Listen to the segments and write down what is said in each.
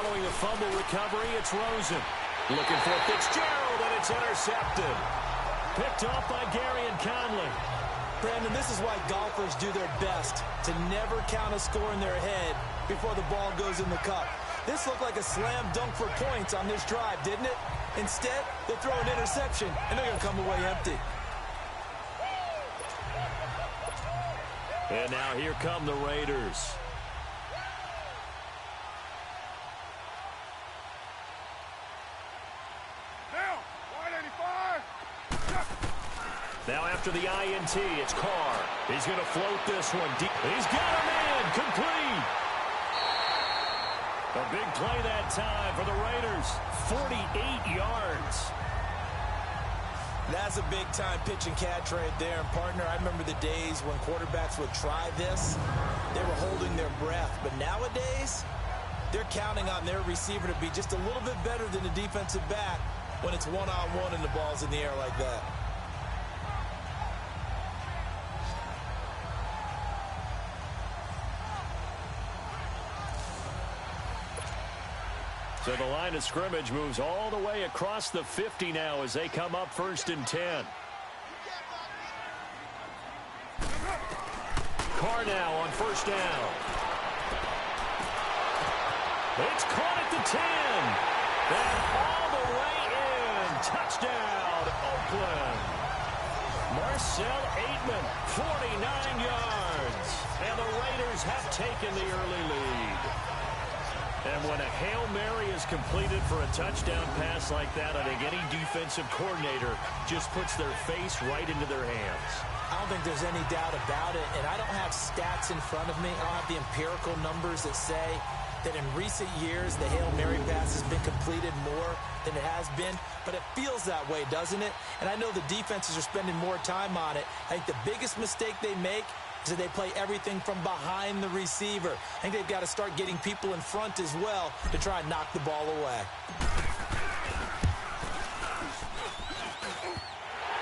Following the fumble recovery, it's Rosen. Looking for Fitzgerald, and it's intercepted. Picked off by Gary and Conley. Brandon, this is why golfers do their best to never count a score in their head before the ball goes in the cup. This looked like a slam dunk for points on this drive, didn't it? Instead, they throw an interception, and they're going to come away empty. And now here come the Raiders. Now after the INT, it's Carr. He's going to float this one deep. He's got him in. Complete. A big play that time for the Raiders. 48 yards. That's a big-time pitch and catch right there. And, partner, I remember the days when quarterbacks would try this. They were holding their breath. But nowadays, they're counting on their receiver to be just a little bit better than the defensive back when it's one-on-one and the ball's in the air like that. So the line of scrimmage moves all the way across the 50 now as they come up 1st and 10. Carr now on 1st down. It's caught at the 10. And all the way in. Touchdown, Oakland. Marcel Aitman, 49 yards. And the Raiders have taken the early lead. And when a Hail Mary is completed for a touchdown pass like that, I think any defensive coordinator just puts their face right into their hands. I don't think there's any doubt about it, and I don't have stats in front of me. I don't have the empirical numbers that say that in recent years the Hail Mary pass has been completed more than it has been, but it feels that way, doesn't it? And I know the defenses are spending more time on it. I think the biggest mistake they make is that they play everything from behind the receiver. I think they've got to start getting people in front as well to try and knock the ball away.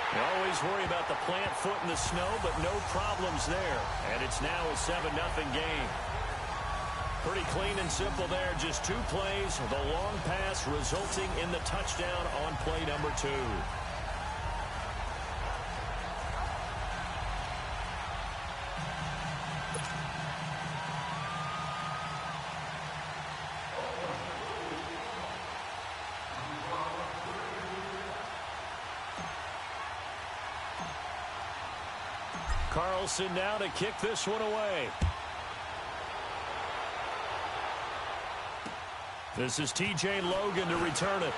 You always worry about the plant foot in the snow, but no problems there. And it's now a 7-0 game. Pretty clean and simple there. Just 2 plays. The long pass resulting in the touchdown on play number 2. Carlson now to kick this one away. This is T.J. Logan to return it.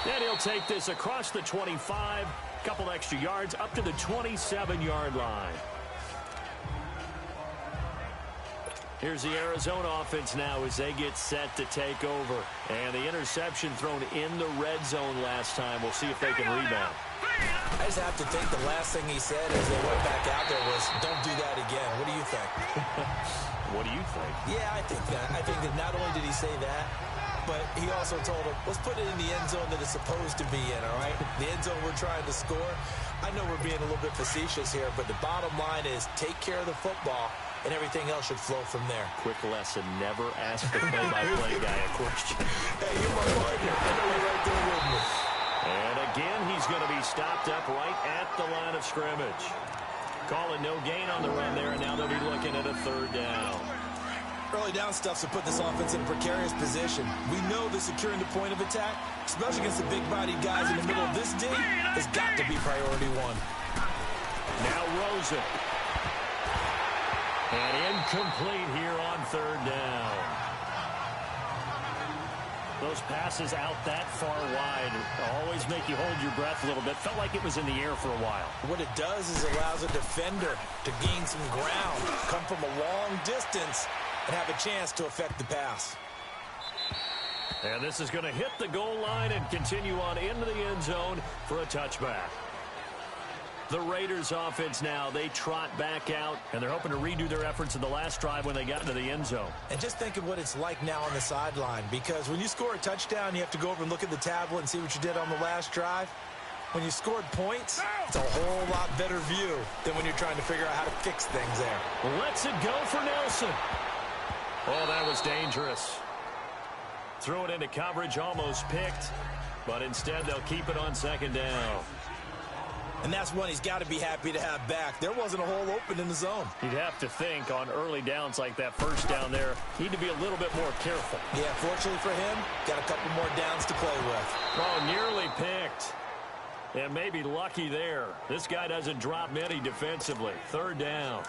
And he'll take this across the 25. Couple extra yards up to the 27-yard line. Here's the Arizona offense now as they get set to take over. And the interception thrown in the red zone last time. We'll see if they can rebound. I just have to think the last thing he said as they went back out there was, don't do that again. What do you think? What do you think? Yeah, I think that. I think that not only did he say that, but he also told him, let's put it in the end zone that it's supposed to be in, all right? The end zone we're trying to score. I know we're being a little bit facetious here, but the bottom line is take care of the football, and everything else should flow from there. Quick lesson, never ask the play-by-play guy a question. Hey, you're my partner. I know you're right there with me. And again, he's going to be stopped up right at the line of scrimmage. Call it no gain on the run there, and now they'll be looking at a 3rd down. Early down stuff's to put this offense in a precarious position. We know that securing the point of attack, especially against the big-bodied guys in the middle of this D, has got to be priority 1. Now Rosen. And incomplete here on 3rd down. Those passes out that far wide always make you hold your breath a little bit. Felt like it was in the air for a while. What it does is allows a defender to gain some ground, come from a long distance, and have a chance to affect the pass. And this is going to hit the goal line and continue on into the end zone for a touchback. The Raiders offense now, they trot back out, and they're hoping to redo their efforts in the last drive when they got into the end zone. And just think of what it's like now on the sideline, because when you score a touchdown, you have to go over and look at the tablet and see what you did on the last drive. When you scored points, it's a whole lot better view than when you're trying to figure out how to fix things there. Lets it go for Nelson. Oh, that was dangerous. Threw it into coverage, almost picked, but instead they'll keep it on second down. And that's one he's got to be happy to have back. There wasn't a hole open in the zone. You'd have to think on early downs like that first down there, need to be a little bit more careful. Yeah, fortunately for him, got a couple more downs to play with. Oh, nearly picked. And maybe lucky there. This guy doesn't drop many defensively. Third down.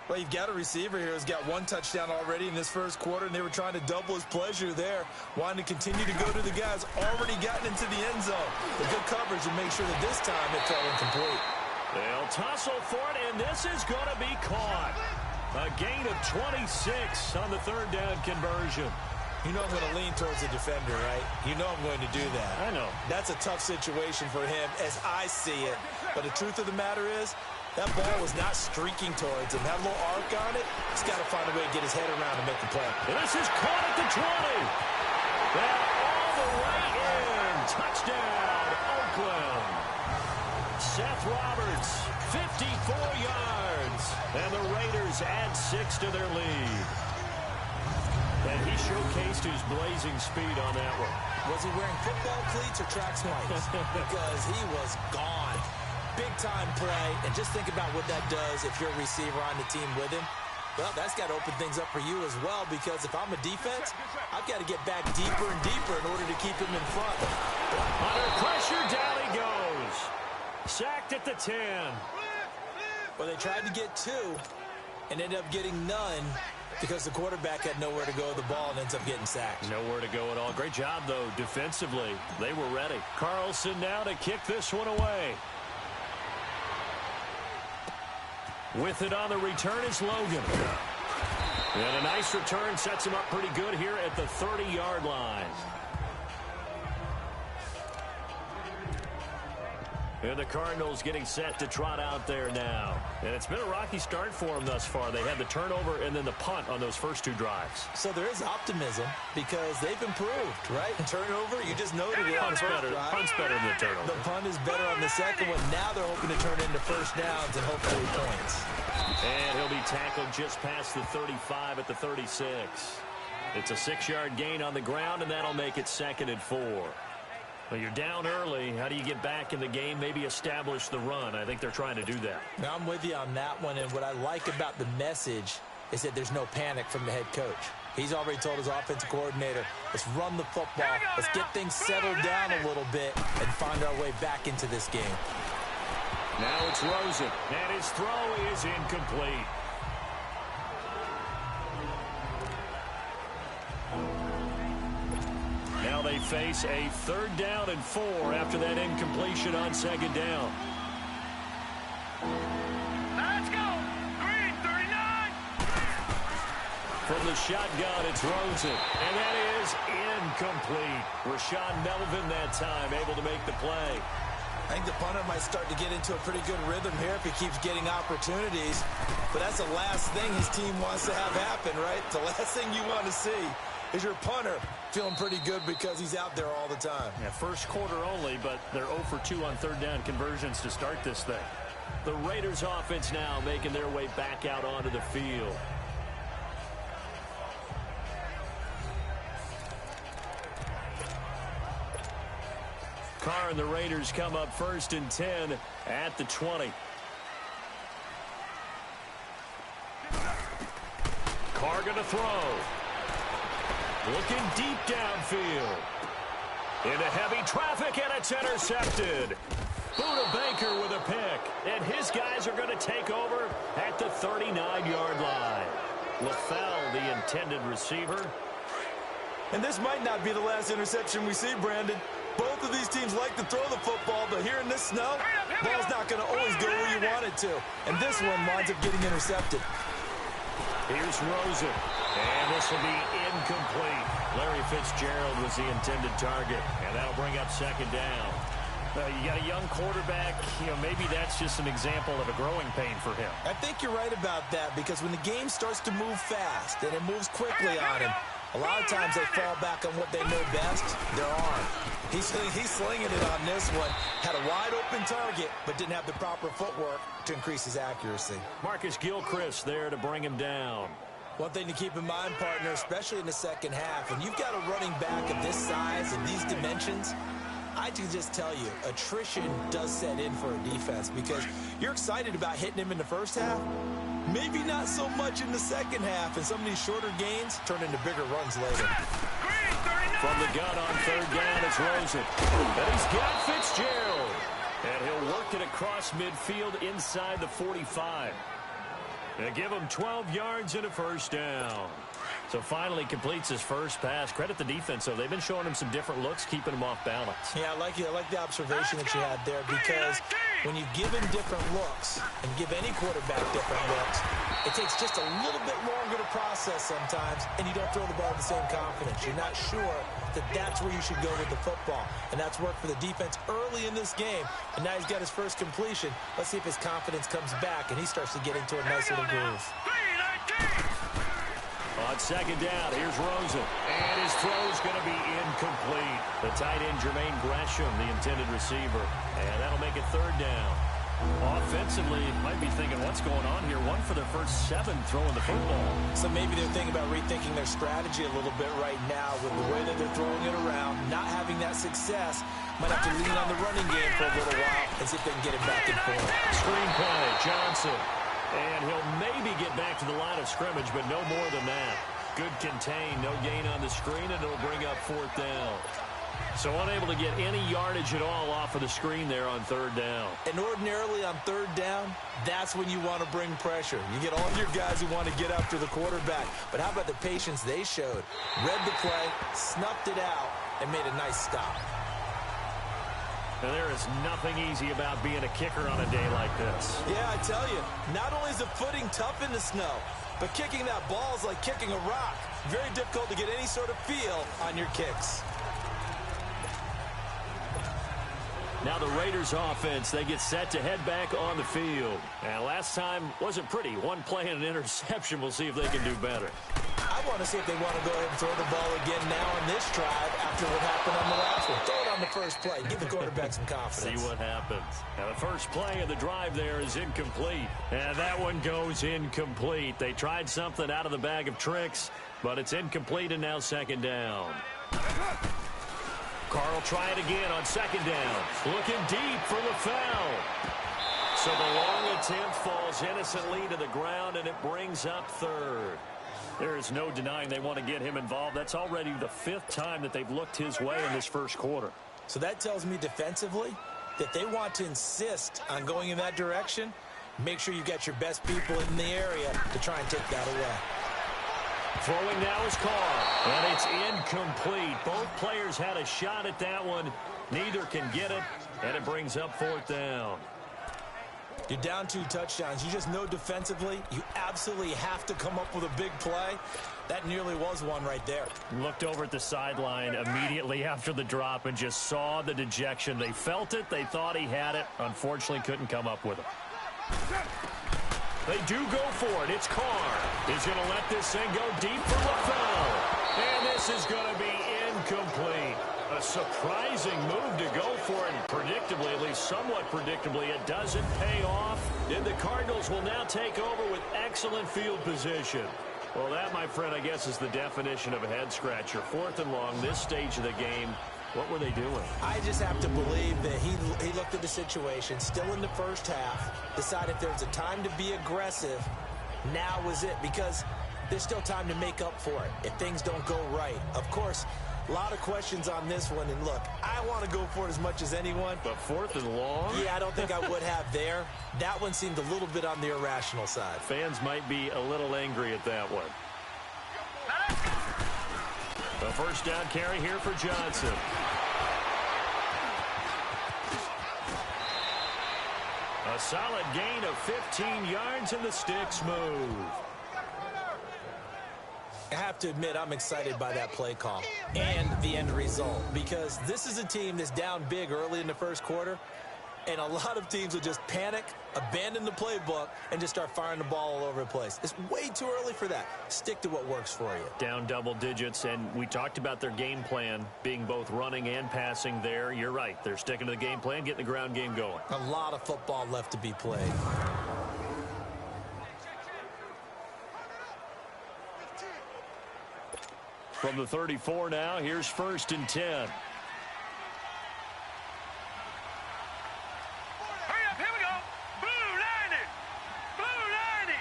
Well, you've got a receiver here who's got one touchdown already in this first quarter, and they were trying to double his pleasure there, wanting to continue to go to the guys already gotten into the end zone. The good coverage and make sure that this time it fell incomplete. They'll tussle for it, and this is going to be caught. A gain of 26 on the third down conversion. You know I'm going to lean towards the defender, right? You know I'm going to do that. I know. That's a tough situation for him as I see it. But the truth of the matter is, that ball was not streaking towards him. Had a little arc on it. He's got to find a way to get his head around and make a play. This is caught at the 20. That all the way in. Touchdown, Oakland. Seth Roberts, 54 yards. And the Raiders add 6 to their lead. And he showcased his blazing speed on that one. Was he wearing football cleats or track smarts? Because he was gone. Big-time play, and just think about what that does if you're a receiver on the team with him. Well, that's got to open things up for you as well, because if I'm a defense, I've got to get back deeper and deeper in order to keep him in front. Under pressure, down he goes. Sacked at the 10. Well, they tried to get 2 and ended up getting none because the quarterback had nowhere to go with the ball and ends up getting sacked. Nowhere to go at all. Great job, though, defensively. They were ready. Carlson now to kick this one away. With it on the return is Logan. And a nice return sets him up pretty good here at the 30-yard line. And the Cardinals getting set to trot out there now. And it's been a rocky start for them thus far. They had the turnover and then the punt on those first 2 drives. So there is optimism because they've improved, right? Turnover, you just noted it on the first drive. Punt's better than the turnover. The punt is better on the second one. Now they're hoping to turn into first downs and hopefully points. And he'll be tackled just past the 35 at the 36. It's a 6-yard gain on the ground, and that'll make it 2nd and 4. Well, you're down early. How do you get back in the game? Maybe establish the run. I think they're trying to do that. Now, I'm with you on that one, and what I like about the message is that there's no panic from the head coach. He's already told his offensive coordinator, let's run the football, let's get things settled down a little bit and find our way back into this game. Now it's Rosen, and his throw is incomplete. Now they face a 3rd down and 4 after that incompletion on 2nd down. Let's go! 339! From the shotgun, it's Rosen, and that is incomplete. Rashawn Melvin that time able to make the play. I think the punter might start to get into a pretty good rhythm here if he keeps getting opportunities. But that's the last thing his team wants to have happen, right? The last thing you want to see is your punter feeling pretty good because he's out there all the time. Yeah, first quarter only, but they're 0 for 2 on 3rd down conversions to start this thing. The Raiders offense now making their way back out onto the field. Carr and the Raiders come up 1st and 10 at the 20. Carr going to throw. Looking deep downfield. Into heavy traffic, and it's intercepted. Buda Baker with a pick. And his guys are going to take over at the 39-yard line. LaFell, the intended receiver. And this might not be the last interception we see, Brandon. Both of these teams like to throw the football, but here in this snow, ball's not going to always go where you want it to. And this one winds up getting intercepted. Here's Rosen, and this will be incomplete. Larry Fitzgerald was the intended target, and that'll bring up 2nd down. You got a young quarterback, maybe that's just an example of a growing pain for him. I think you're right about that, because when the game starts to move fast and it moves quickly on him, a lot of times they fall back on what they know best, their arm. He's slinging it on this one. Had a wide-open target, but didn't have the proper footwork to increase his accuracy. Marcus Gilchrist there to bring him down. One thing to keep in mind, partner, especially in the second half, when you've got a running back of this size and these dimensions, I can just tell you, attrition does set in for a defense because you're excited about hitting him in the first half. Maybe not so much in the second half, and some of these shorter gains turn into bigger runs later. From the gun on third down, it's Rosen. And he's got Fitzgerald. And he'll work it across midfield inside the 45. They give him 12 yards and a first down. So finally completes his first pass. Credit the defense, though. They've been showing him some different looks, keeping him off balance. Yeah, I like the observation that you had there, because when you give him different looks and give any quarterback different looks, it takes just a little bit longer to process sometimes, and you don't throw the ball with the same confidence. You're not sure that that's where you should go with the football, and that's worked for the defense early in this game, and now he's got his first completion. Let's see if his confidence comes back and he starts to get into a nice little groove. On second down, here's Rosen. And his throw's going to be incomplete. The tight end, Jermaine Gresham, the intended receiver. And that'll make it third down. Offensively, might be thinking, what's going on here? One for their first 7 throwing the football. So maybe they're thinking about rethinking their strategy a little bit right now with the way that they're throwing it around, not having that success. Might have to lean on the running game for a little while and see if they can get it back in form. Screen play, Johnson. And he'll maybe get back to the line of scrimmage, but no more than that. Good contain, no gain on the screen, and it'll bring up fourth down. So unable to get any yardage at all off of the screen there on third down. And ordinarily on third down, that's when you want to bring pressure. You get all your guys who want to get after the quarterback. But how about the patience they showed? Read the play, snuffed it out, and made a nice stop. And there is nothing easy about being a kicker on a day like this. Yeah, I tell you, not only is the footing tough in the snow, but kicking that ball is like kicking a rock. Very difficult to get any sort of feel on your kicks. Now the Raiders offense, they get set to head back on the field. And last time wasn't pretty. One play and an interception. We'll see if they can do better. I want to see if they want to go ahead and throw the ball again now on this drive after what happened on the last one. Throw it on the first play. Give the quarterback some confidence. See what happens. Now the first play of the drive there is incomplete. And that one goes incomplete. They tried something out of the bag of tricks, but it's incomplete and now second down. Carl try it again on second down. Looking deep for the foul. So the long attempt falls innocently to the ground, and it brings up third. There is no denying they want to get him involved. That's already the 5th time that they've looked his way in this first quarter. So that tells me defensively that they want to insist on going in that direction. Make sure you got your best people in the area to try and take that away. Throwing now is Carr, and it's incomplete. Both players had a shot at that one. Neither can get it, and it brings up fourth down. You're down 2 touchdowns. You just know defensively you absolutely have to come up with a big play. That nearly was one right there. Looked over at the sideline immediately after the drop and just saw the dejection. They felt it. They thought he had it. Unfortunately, couldn't come up with it. They do go for it. It's Carr. He's going to let this thing go deep for LaFell. And this is going to be incomplete. A surprising move to go for it. And predictably, at least somewhat predictably, it doesn't pay off. And the Cardinals will now take over with excellent field position. Well, that, my friend, I guess is the definition of a head-scratcher. 4th and long, this stage of the game. What were they doing? I just have to believe that he looked at the situation, still in the first half, decided if there's a time to be aggressive, now was it, because there's still time to make up for it if things don't go right. Of course, a lot of questions on this one, and look, I want to go for it as much as anyone. But 4th and long? Yeah, I don't think I would have there. That one seemed a little bit on the irrational side. Fans might be a little angry at that one. The first down carry here for Johnson. A solid gain of 15 yards, and the sticks move. I have to admit, I'm excited by that play call and the end result, because this is a team that's down big early in the first quarter, and a lot of teams will just panic, abandon the playbook, and just start firing the ball all over the place. It's way too early for that. Stick to what works for you. Down double digits, and we talked about their game plan being both running and passing there. You're right. They're sticking to the game plan, getting the ground game going. A lot of football left to be played. From the 34 now, here's 1st and 10. Hurry up, here we go. Blue 90. Blue 90.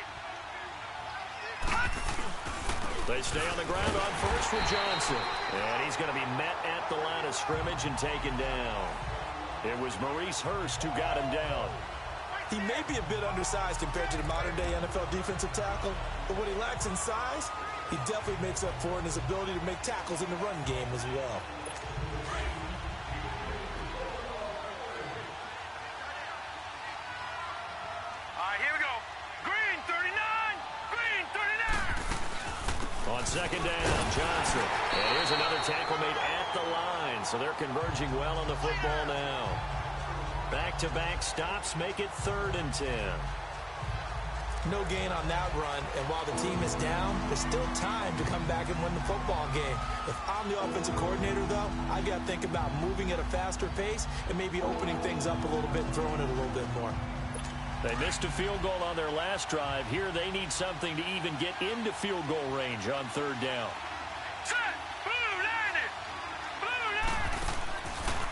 They stay on the ground on first with Johnson. And he's going to be met at the line of scrimmage and taken down. It was Maurice Hurst who got him down. He may be a bit undersized compared to the modern-day NFL defensive tackle, but what he lacks in size, he definitely makes up for in his ability to make tackles in the run game as well. All right, here we go. Green 39. Green 39. On 2nd down, Johnson. And here's another tackle made at the line, so they're converging well on the football now. Back-to-back stops make it 3rd and 10. No gain on that run, and while the team is down, there's still time to come back and win the football game. If I'm the offensive coordinator, though, I've got to think about moving at a faster pace and maybe opening things up a little bit and throwing it a little bit more. They missed a field goal on their last drive. Here they need something to even get into field goal range on 3rd down. Set. Blue 90. Blue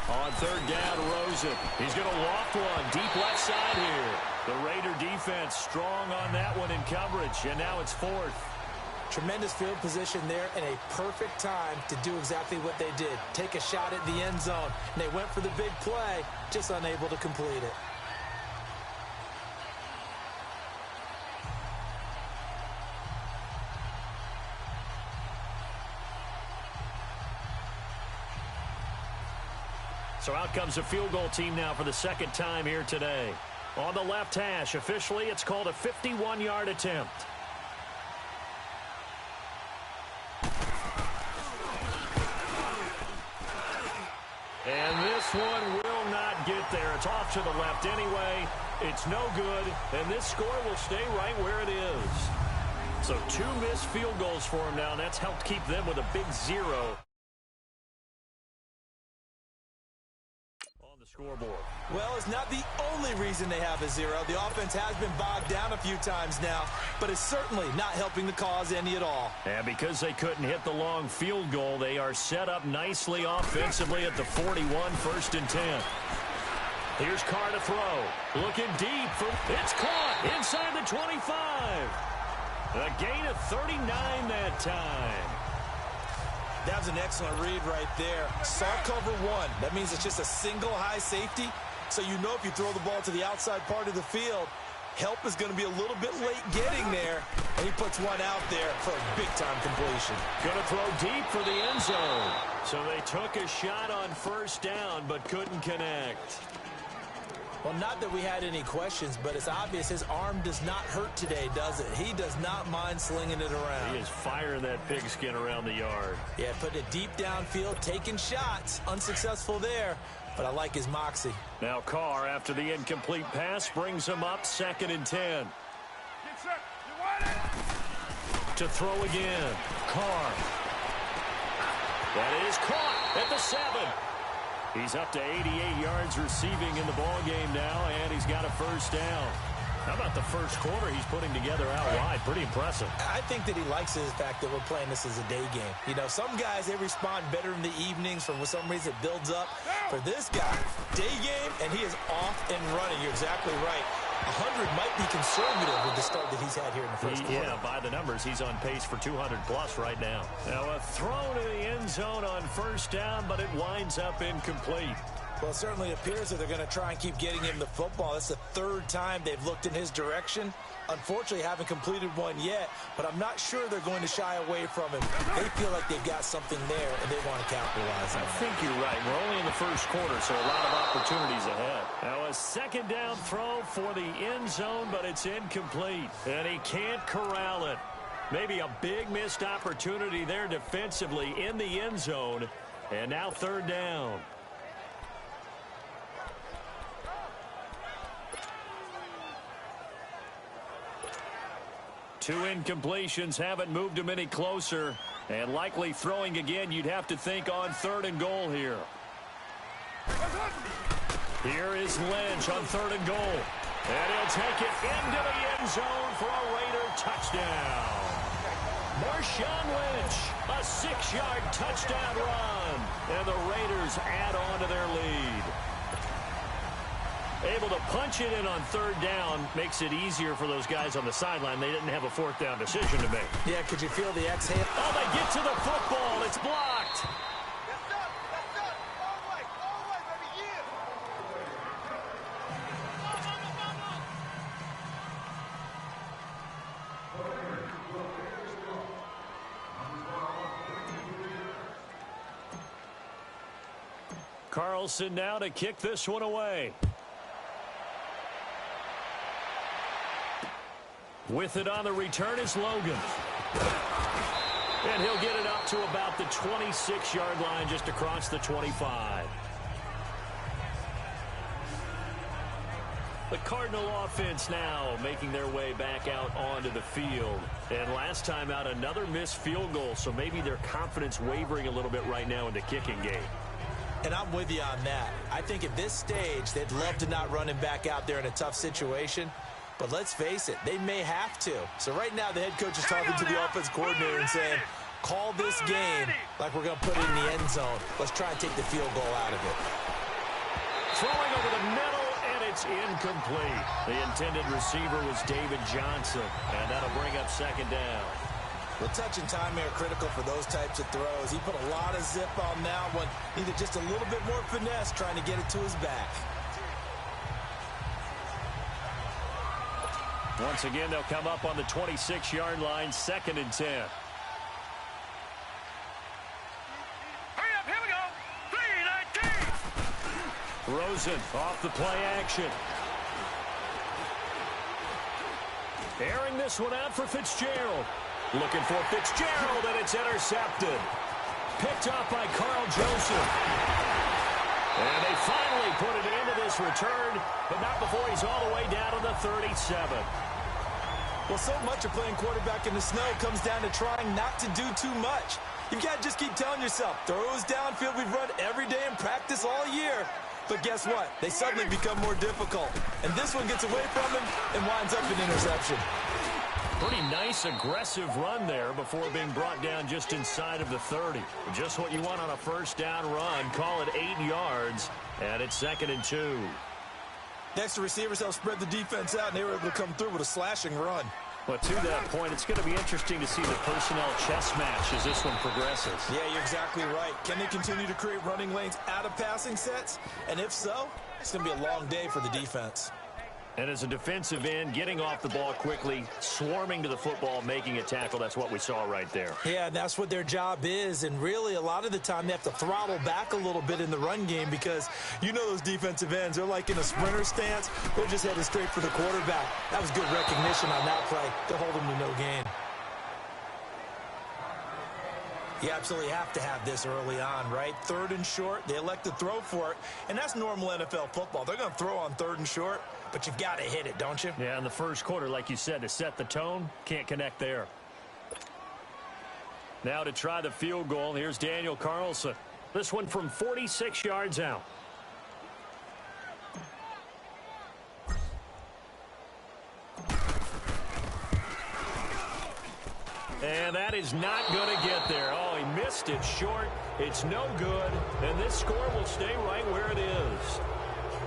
90. On 3rd down, Rosen. He's going to loft one deep left side here. The Raider defense strong on that one in coverage, and now it's 4th. Tremendous field position there and a perfect time to do exactly what they did. Take a shot at the end zone. And they went for the big play, just unable to complete it. So out comes a field goal team now for the 2nd time here today. On the left hash, officially, it's called a 51-yard attempt. And this one will not get there. It's off to the left anyway. It's no good, and this score will stay right where it is. So 2 missed field goals for them now, and that's helped keep them with a big 0 on the scoreboard. Well, it's not the only reason they have a 0. The offense has been bogged down a few times now, but it's certainly not helping the cause any at all. And because they couldn't hit the long field goal, they are set up nicely offensively at the 41, 1st and 10. Here's Carr to throw. Looking deep. It's caught inside the 25. A gain of 39 that time. That was an excellent read right there. Saw cover 1. That means it's just a single high safety. So you know if you throw the ball to the outside part of the field, help is going to be a little bit late getting there. And he puts one out there for a big-time completion. Going to throw deep for the end zone. So they took a shot on 1st down but couldn't connect. Well, not that we had any questions, but it's obvious his arm does not hurt today, does it? He does not mind slinging it around. He is firing that pigskin around the yard. Yeah, putting it deep downfield, taking shots. Unsuccessful there, but I like his moxie. Now Carr, after the incomplete pass, brings him up 2nd and 10. Get set. You want it? To throw again. Carr. That is caught at the 7. He's up to 88 yards receiving in the ballgame now, and he's got a 1st down. How about the first quarter he's putting together out wide? Pretty impressive. I think that he likes the fact that we're playing this as a day game. You know, some guys, they respond better in the evenings. For some reason, it builds up. For this guy, day game, and he is off and running. You're exactly right. 100 might be conservative with the start that he's had here in the first quarter. Yeah, by the numbers, he's on pace for 200-plus right now. Now, a throw to the end zone on 1st down, but it winds up incomplete. Well, it certainly appears that they're going to try and keep getting him the football. That's the 3rd time they've looked in his direction. Unfortunately, haven't completed one yet, but I'm not sure they're going to shy away from him. They feel like they've got something there, and they want to capitalize on it. I think you're right. We're only in the first quarter, so a lot of opportunities ahead. Now, a 2nd down throw for the end zone, but it's incomplete, and he can't corral it. Maybe a big missed opportunity there defensively in the end zone, and now 3rd down. Two incompletions haven't moved him any closer. And likely throwing again, you'd have to think on 3rd and goal here. Here is Lynch on 3rd and goal. And he'll take it into the end zone for a Raider touchdown. Marshawn Lynch, a 6-yard touchdown run. And the Raiders add on to their lead. Able to punch it in on third down makes it easier for those guys on the sideline. They didn't have a fourth down decision to make. Yeah, could you feel the exhale? Oh, they get to the football. It's blocked. Carlson now to kick this one away. With it on the return is Logan. And he'll get it up to about the 26-yard line, just across the 25. The Cardinal offense now making their way back out onto the field. And last time out, another missed field goal, so maybe their confidence wavering a little bit right now in the kicking game. And I'm with you on that. I think at this stage, they'd love to not run him back out there in a tough situation. But let's face it, they may have to. So right now, the head coach is talking to the offense coordinator and saying, call this game like we're going to put it in the end zone. Let's try and take the field goal out of it. Throwing over the middle, and it's incomplete. The intended receiver was David Johnson, and that'll bring up second down. Well, touch and time are critical for those types of throws. He put a lot of zip on that one. Needed just a little bit more finesse trying to get it to his back. Once again, they'll come up on the 26-yard line, 2nd and 10. Hurry up, here we go. 3-19. Rosen off the play action. Airing this one out for Fitzgerald. Looking for Fitzgerald, and it's intercepted. Picked off by Carl Joseph. And they finally put it into this return, but not before he's all the way down to the 37. Well, so much of playing quarterback in the snow comes down to trying not to do too much. You've got to just keep telling yourself, throws downfield we've run every day in practice all year. But guess what? They suddenly become more difficult. And this one gets away from him and winds up an interception. Pretty nice, aggressive run there before being brought down just inside of the 30. Just what you want on a first down run. Call it 8 yards, and it's 2nd and 2. Next, the receivers help spread the defense out, and they were able to come through with a slashing run. But to that point, it's going to be interesting to see the personnel chess match as this one progresses. Yeah, you're exactly right. Can they continue to create running lanes out of passing sets? And if so, it's going to be a long day for the defense. And as a defensive end, getting off the ball quickly, swarming to the football, making a tackle, that's what we saw right there. Yeah, and that's what their job is. And really, a lot of the time, they have to throttle back a little bit in the run game because you know those defensive ends, they're like in a sprinter stance. They're just headed straight for the quarterback. That was good recognition on that play to hold them to no gain. You absolutely have to have this early on, right? 3rd and short, they elect to throw for it, and that's normal NFL football. They're going to throw on 3rd and short, but you've got to hit it, don't you? Yeah, in the first quarter, like you said, to set the tone, can't connect there. Now to try the field goal, here's Daniel Carlson. This one from 46 yards out. And that is not going to get there. Oh, he missed it short. It's no good. And this score will stay right where it is.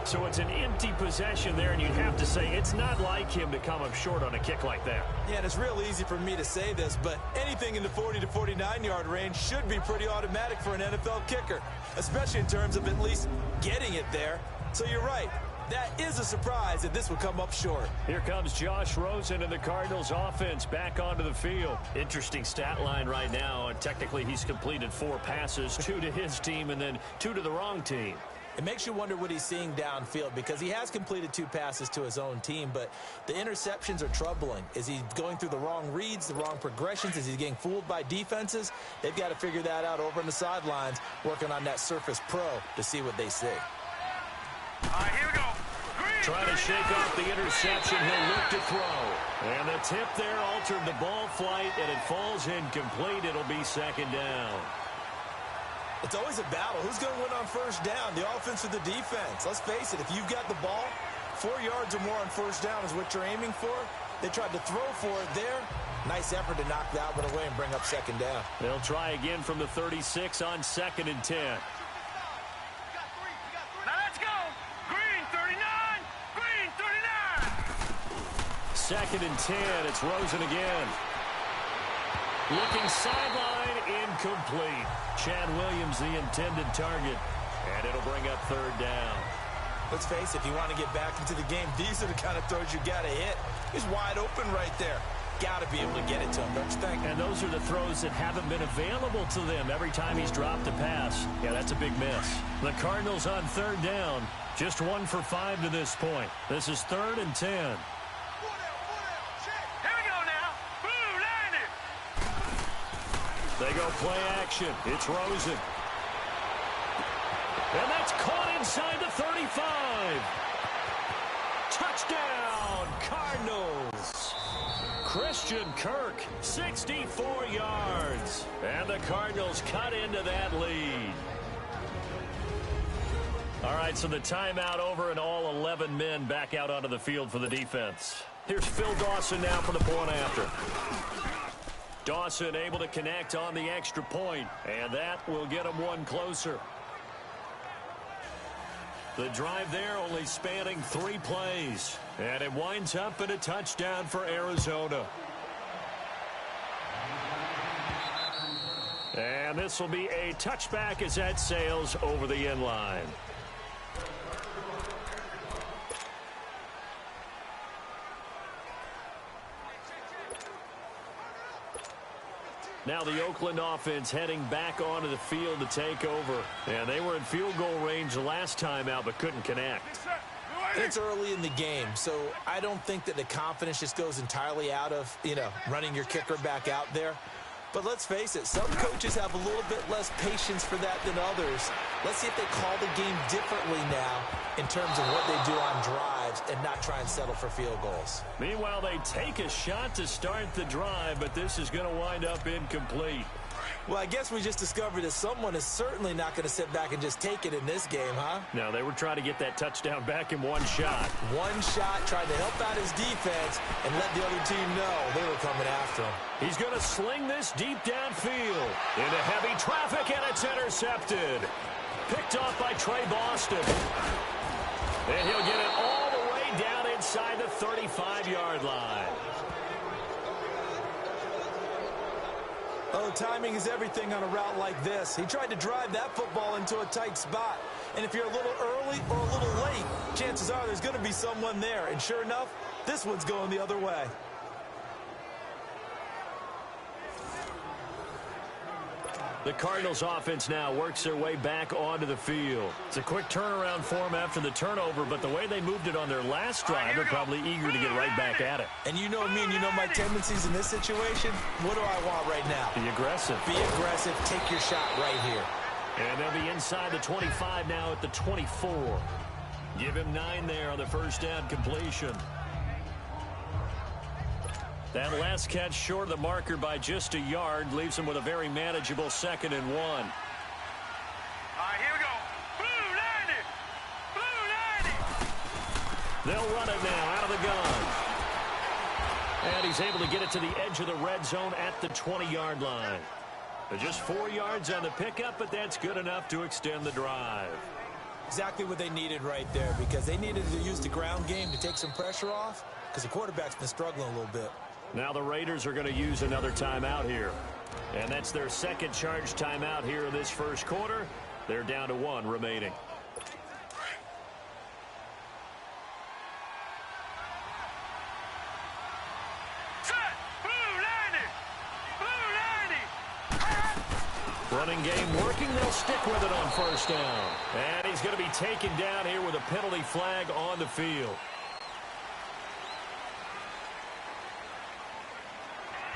So it's an empty possession there, and you'd have to say it's not like him to come up short on a kick like that. Yeah, and it's real easy for me to say this, but anything in the 40 to 49-yard range should be pretty automatic for an NFL kicker, especially in terms of at least getting it there. So you're right. That is a surprise that this would come up short. Here comes Josh Rosen and the Cardinals offense back onto the field. Interesting stat line right now. Technically, he's completed 4 passes, 2 to his team and then 2 to the wrong team. It makes you wonder what he's seeing downfield because he has completed 2 passes to his own team, but the interceptions are troubling. Is he going through the wrong reads, the wrong progressions? Is he getting fooled by defenses? They've got to figure that out over on the sidelines, working on that Surface Pro to see what they see. All right, here we go. Trying to shake off the interception. He'll look to throw. And the tip there altered the ball flight, and it falls incomplete. It'll be 2nd down. It's always a battle. Who's going to win on first down, the offense or the defense? Let's face it, if you've got the ball, 4 yards or more on first down is what you're aiming for. They tried to throw for it there. Nice effort to knock that one away and bring up second down. They'll try again from the 36 on 2nd and 10. Now let's go. Green 39. Green 39. 2nd and 10. It's Rosen again. Looking sideline, incomplete. Chad Williams, the intended target. And it'll bring up 3rd down. Let's face it, if you want to get back into the game, these are the kind of throws you got to hit. He's wide open right there. Got to be able to get it to him, don't you think? And those are the throws that haven't been available to them every time he's dropped a pass. Yeah, that's a big miss. The Cardinals on 3rd down. Just 1 for 5 to this point. This is 3rd and 10. Here we go now. Blue landed. They go play action. It's Rosen. And that's caught inside the 35. Touchdown, Cardinals. Christian Kirk, 64 yards. And the Cardinals cut into that lead. All right, so the timeout over and all 11 men back out onto the field for the defense. Here's Phil Dawson now for the point after. Dawson able to connect on the extra point, and that will get him one closer. The drive there only spanning 3 plays. And it winds up in a touchdown for Arizona. And this will be a touchback as that sails over the end line. Now the Oakland offense heading back onto the field to take over. And they were in field goal range last time out but couldn't connect. It's early in the game, so I don't think that the confidence just goes entirely out of, running your kicker back out there. But let's face it, some coaches have a little bit less patience for that than others. Let's see if they call the game differently now in terms of what they do on drives and not try and settle for field goals. Meanwhile, they take a shot to start the drive, but this is going to wind up incomplete. Well, I guess we just discovered that someone is certainly not going to sit back and just take it in this game, huh? No, they were trying to get that touchdown back in one shot. One shot, trying to help out his defense and let the other team know they were coming after him. He's going to sling this deep downfield into heavy traffic, and it's intercepted. Picked off by Trey Boston. And he'll get it all the way down inside the 35-yard line. Oh, timing is everything on a route like this. He tried to drive that football into a tight spot. And if you're a little early or a little late, chances are there's going to be someone there. And sure enough, this one's going the other way. The Cardinals offense now works their way back onto the field. It's a quick turnaround for them after the turnover, but the way they moved it on their last drive, they're probably eager to get right back at it. And you know me and you know my tendencies in this situation. What do I want right now? Be aggressive. Be aggressive. Take your shot right here. And they'll be inside the 25 now at the 24. Give him 9 there on the first down completion. That last catch short of the marker by just a yard leaves him with a very manageable 2nd and 1. All right, here we go. Blue landed. Blue landed. They'll run it now out of the gun. And he's able to get it to the edge of the red zone at the 20-yard line. Just 4 yards on the pickup, but that's good enough to extend the drive. Exactly what they needed right there, because they needed to use the ground game to take some pressure off, because the quarterback's been struggling a little bit. Now the Raiders are going to use another timeout here. And that's their second charge timeout here in this first quarter. They're down to 1 remaining. Set. Blue landed. Blue landed. Running game working. They'll stick with it on first down. And he's going to be taken down here with a penalty flag on the field.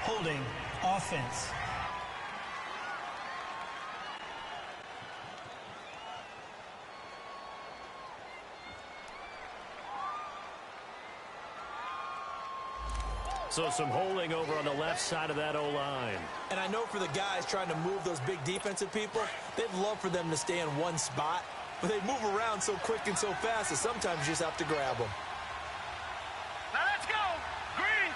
Holding offense. So some holding over on the left side of that O-line. And I know for the guys trying to move those big defensive people, they'd love for them to stay in one spot, but they move around so quick and so fast that sometimes you just have to grab them. Now let's go. Green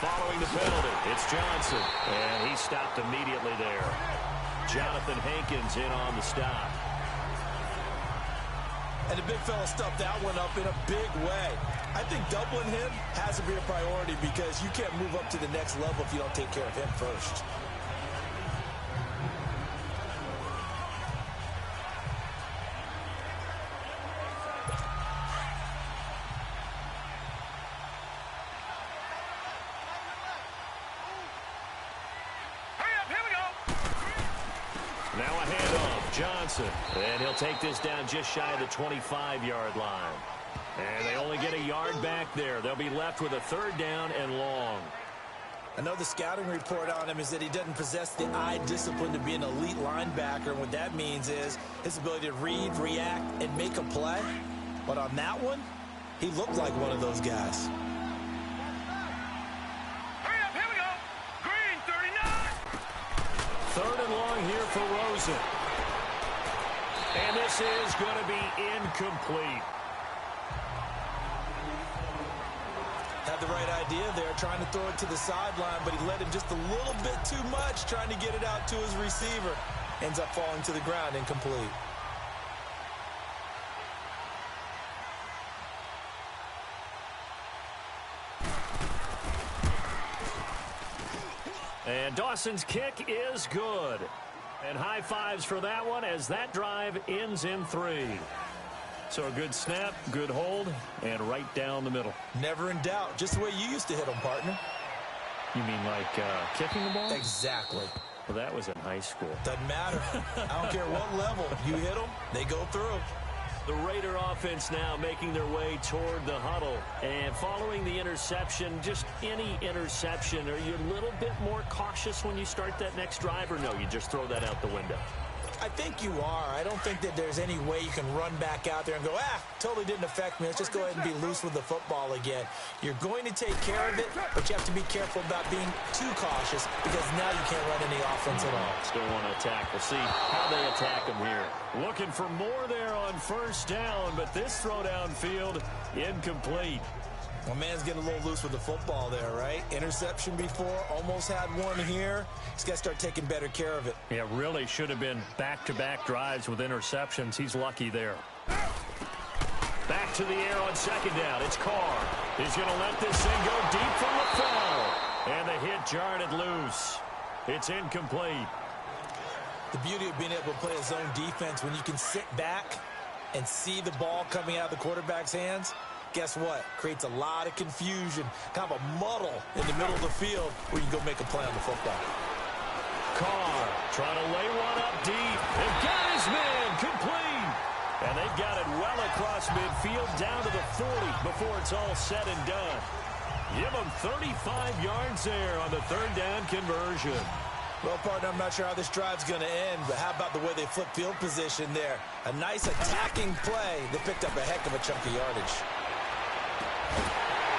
following the penalty. It's Johnson, and he stopped immediately there. Jonathan Hankins in on the stop. And the big fella stuffed that one up in a big way. I think doubling him has to be a priority because you can't move up to the next level if you don't take care of him first. Now a handoff, Johnson. And he'll take this down just shy of the 25-yard line. And they only get a yard back there. They'll be left with a third down and long. I know the scouting report on him is that he doesn't possess the eye discipline to be an elite linebacker. And what that means is his ability to read, react, and make a play. But on that one, he looked like one of those guys. Third and long here for Rosen. And this is going to be incomplete. Had the right idea there, trying to throw it to the sideline, but he let him just a little bit too much, trying to get it out to his receiver. Ends up falling to the ground, incomplete. And Dawson's kick is good. And high fives for that one as that drive ends in 3. So a good snap, good hold, and right down the middle. Never in doubt. Just the way you used to hit them, partner. You mean like kicking the ball? Exactly. Well, that was in high school. Doesn't matter. I don't care what level. You hit them, they go through. The Raider offense now making their way toward the huddle. And following the interception, just any interception, are you a little bit more cautious when you start that next drive, or no, you just throw that out the window? I think you are. I don't think that there's any way you can run back out there and go, totally didn't affect me. Let's just go ahead and be loose with the football again. You're going to take care of it, but you have to be careful about being too cautious because now you can't run any offense at all. Still want to attack. We'll see how they attack them here. Looking for more there on first down, but this throw downfield incomplete. Well, man's getting a little loose with the football there, right? Interception before, almost had one here. He's got to start taking better care of it. Yeah, really should have been back-to-back drives with interceptions. He's lucky there. Back to the air on second down. It's Carr. He's going to let this thing go deep for LaFell. And the hit jarred it loose. It's incomplete. The beauty of being able to play a zone defense when you can sit back and see the ball coming out of the quarterback's hands, guess what? Creates a lot of confusion, kind of a muddle in the middle of the field where you can go make a play on the football. Carr trying to lay one up deep and got his man complete. And they've got it well across midfield down to the 40 before it's all said and done. Give them 35 yards there on the third down conversion. Well, partner, I'm not sure how this drive's going to end, but how about the way they flip field position there? A nice attacking play that picked up a heck of a chunk of yardage.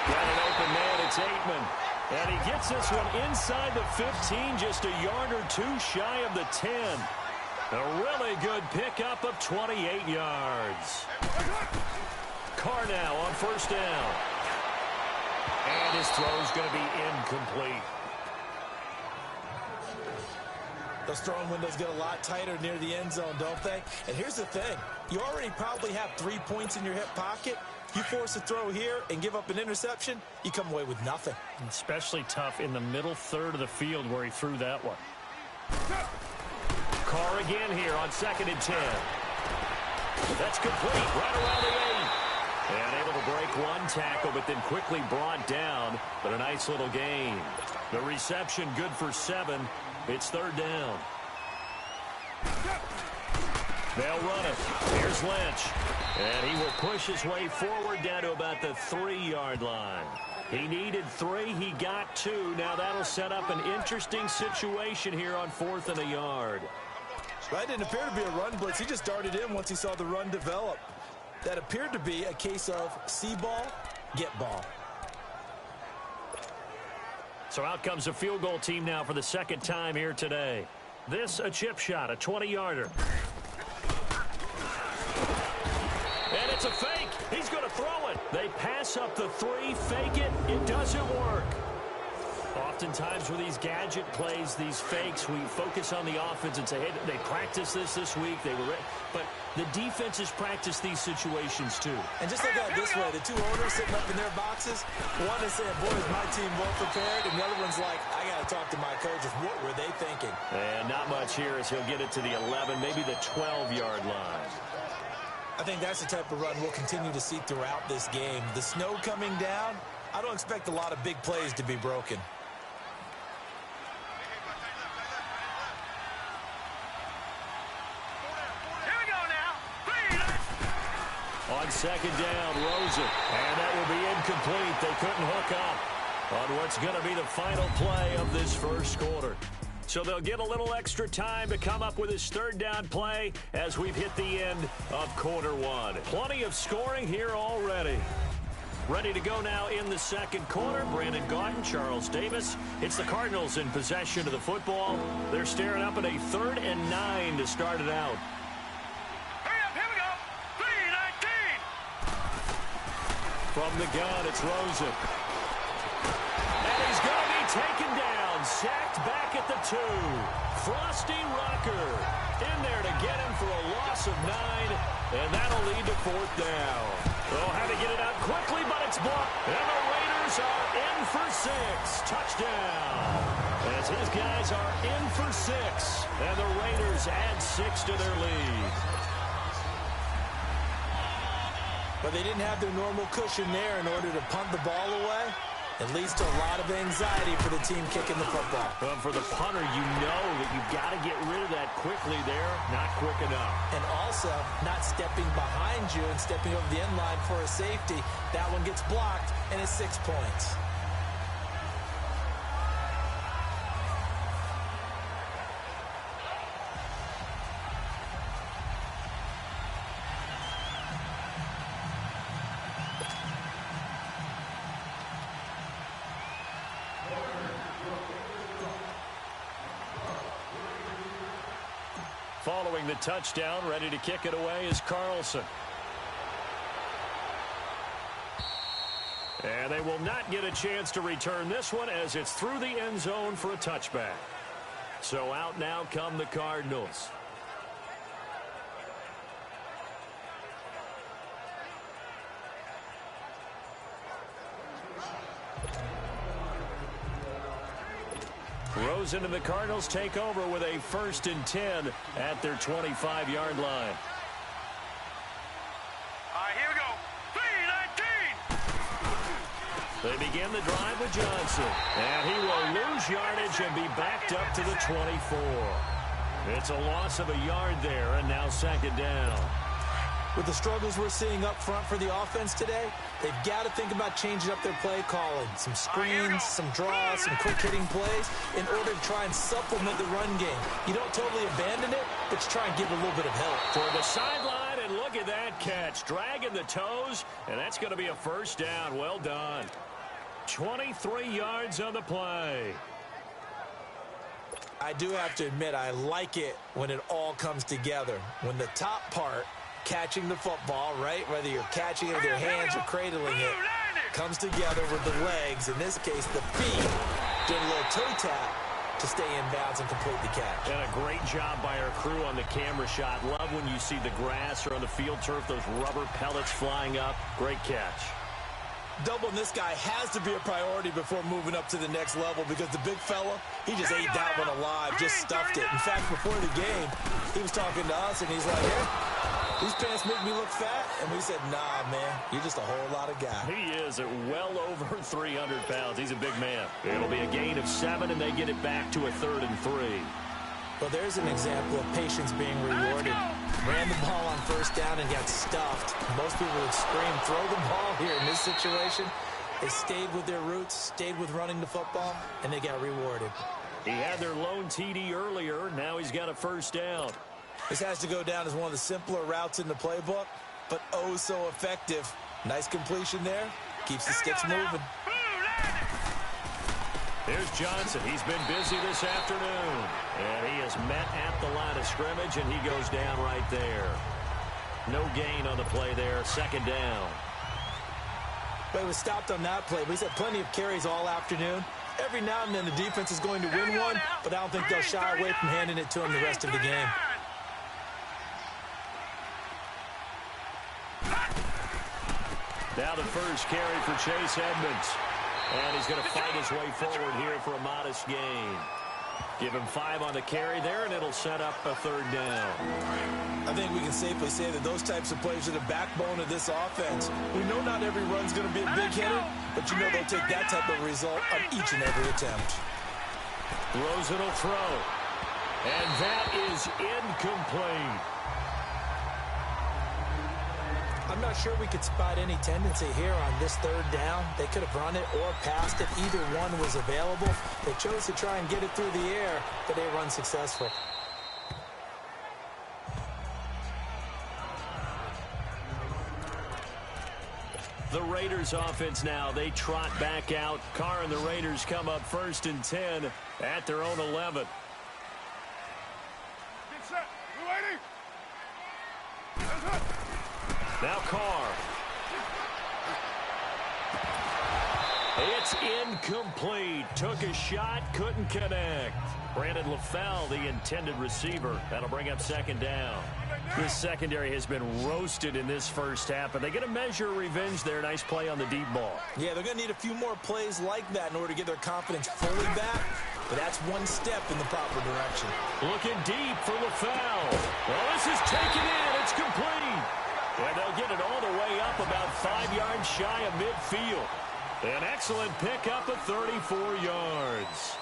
Got an open man, it's Aitman. And he gets this one inside the 15, just a yard or two shy of the 10. A really good pickup of 28 yards. Carr now on first down. And his throw's going to be incomplete. Those throwing windows get a lot tighter near the end zone, don't they? And here's the thing. You already probably have 3 points in your hip pocket. You force a throw here and give up an interception, you come away with nothing. Especially tough in the middle third of the field where he threw that one. Carr again here on 2nd and 10. That's complete right around the 8. And able to break one tackle, but then quickly brought down. But a nice little gain. The reception good for 7. It's third down. They'll run it. Here's Lynch. And he will push his way forward down to about the 3-yard line. He needed 3. He got 2. Now that'll set up an interesting situation here on 4th and a yard. That didn't appear to be a run blitz. He just darted in once he saw the run develop. That appeared to be a case of see ball, get ball. So out comes the field goal team now for the second time here today. This a chip shot, a 20-yarder. And it's a fake. He's going to throw it. They pass up the 3, fake it. It doesn't work. Oftentimes with these gadget plays, these fakes, we focus on the offense and say, hey, they practiced this week. They were, but the defenses practice these situations too. And just look at it this way. The two owners sitting up in their boxes, one is saying, boy, is my team well prepared, and the other one's like, I got to talk to my coaches. What were they thinking? And not much here as he'll get it to the 11, maybe the 12-yard line. I think that's the type of run we'll continue to see throughout this game. The snow coming down, I don't expect a lot of big plays to be broken. On second down, Rosen. And that will be incomplete. They couldn't hook up on what's going to be the final play of this first quarter. So they'll get a little extra time to come up with his third down play as we've hit the end of quarter one. Plenty of scoring here already. Ready to go now in the second quarter. Brandon Gaudin, Charles Davis. It's the Cardinals in possession of the football. They're staring up at a 3rd and 9 to start it out. From the gun, it's Rosen. And he's going to be taken down. Sacked back at the 2. Frosty Rocker in there to get him for a loss of 9. And that'll lead to 4th down. They'll have to get it out quickly, but it's blocked. And the Raiders are in for 6. Touchdown. As his guys are in for 6. And the Raiders add 6 to their lead. But they didn't have their normal cushion there in order to punt the ball away. It leads to a lot of anxiety for the team kicking the football. For the punter, you know that you've got to get rid of that quickly there. Not quick enough. And also, not stepping behind you and stepping over the end line for a safety. That one gets blocked, and it's 6 points. Following the touchdown, ready to kick it away is Carlson. And they will not get a chance to return this one as it's through the end zone for a touchback. So out now come the Cardinals. Rosen and the Cardinals take over with a 1st and 10 at their 25-yard line. Here we go. 3-19. They begin the drive with Johnson. And he will lose yardage and be backed up to the 24. It's a loss of a yard there, and now 2nd down. With the struggles we're seeing up front for the offense today, they've got to think about changing up their play calling. Some screens, some draws, some quick-hitting plays in order to try and supplement the run game. You don't totally abandon it, but you try and give it a little bit of help. For the sideline, and look at that catch. Dragging the toes, and that's going to be a 1st down. Well done. 23 yards on the play. I do have to admit, I like it when it all comes together. When the top part, catching the football, right? Whether you're catching it with your hands or cradling it, comes together with the legs. In this case, the feet. Doing a little toe tap to stay in bounds and complete the catch. And a great job by our crew on the camera shot. Love when you see the grass or on the field turf, those rubber pellets flying up. Great catch. Doubling this guy has to be a priority before moving up to the next level because the big fella, he just ate that one alive, just stuffed it. In fact, before the game, he was talking to us, and he's like, hey, these pants make me look fat. And we said, nah, man, you're just a whole lot of guy. He is at well over 300 pounds. He's a big man. It'll be a gain of 7, and they get it back to a 3rd and 3. Well, there's an example of patience being rewarded. Ran the ball on 1st down and got stuffed. Most people would scream, throw the ball here in this situation. They stayed with their roots, stayed with running the football, and they got rewarded. He had their lone TD earlier. Now he's got a 1st down. This has to go down as one of the simpler routes in the playbook, but oh so effective. Nice completion there. Keeps the sticks moving. Here's Johnson. He's been busy this afternoon. And he is met at the line of scrimmage, and he goes down right there. No gain on the play there. 2nd down. But he was stopped on that play. But he's had plenty of carries all afternoon. Every now and then the defense is going to win one, but I don't think they'll shy away from handing it to him the rest of the game. Now the first carry for Chase Edmonds. And he's going to fight his way forward here for a modest gain. Give him 5 on the carry there, and it'll set up a third down. I think we can safely say that those types of plays are the backbone of this offense. We know not every run's going to be a big hitter, but you know they'll take that type of result on each and every attempt. Rosen will throw. And that is incomplete. I'm not sure we could spot any tendency here on this third down. They could have run it or passed it. Either one was available. They chose to try and get it through the air, but they were unsuccessful. The Raiders offense now. They trot back out. Carr and the Raiders come up 1st and 10 at their own 11. Get set. You ready? Now Carr. It's incomplete. Took a shot, couldn't connect. Brandon LaFell, the intended receiver. That'll bring up 2nd down. This secondary has been roasted in this first half, but they get a measure of revenge there. Nice play on the deep ball. Yeah, they're going to need a few more plays like that in order to get their confidence fully back, but that's one step in the proper direction. Looking deep for LaFell. Well, this is taken in. It's complete. And they'll get it all the way up about 5 yards shy of midfield. An excellent pickup of 34 yards.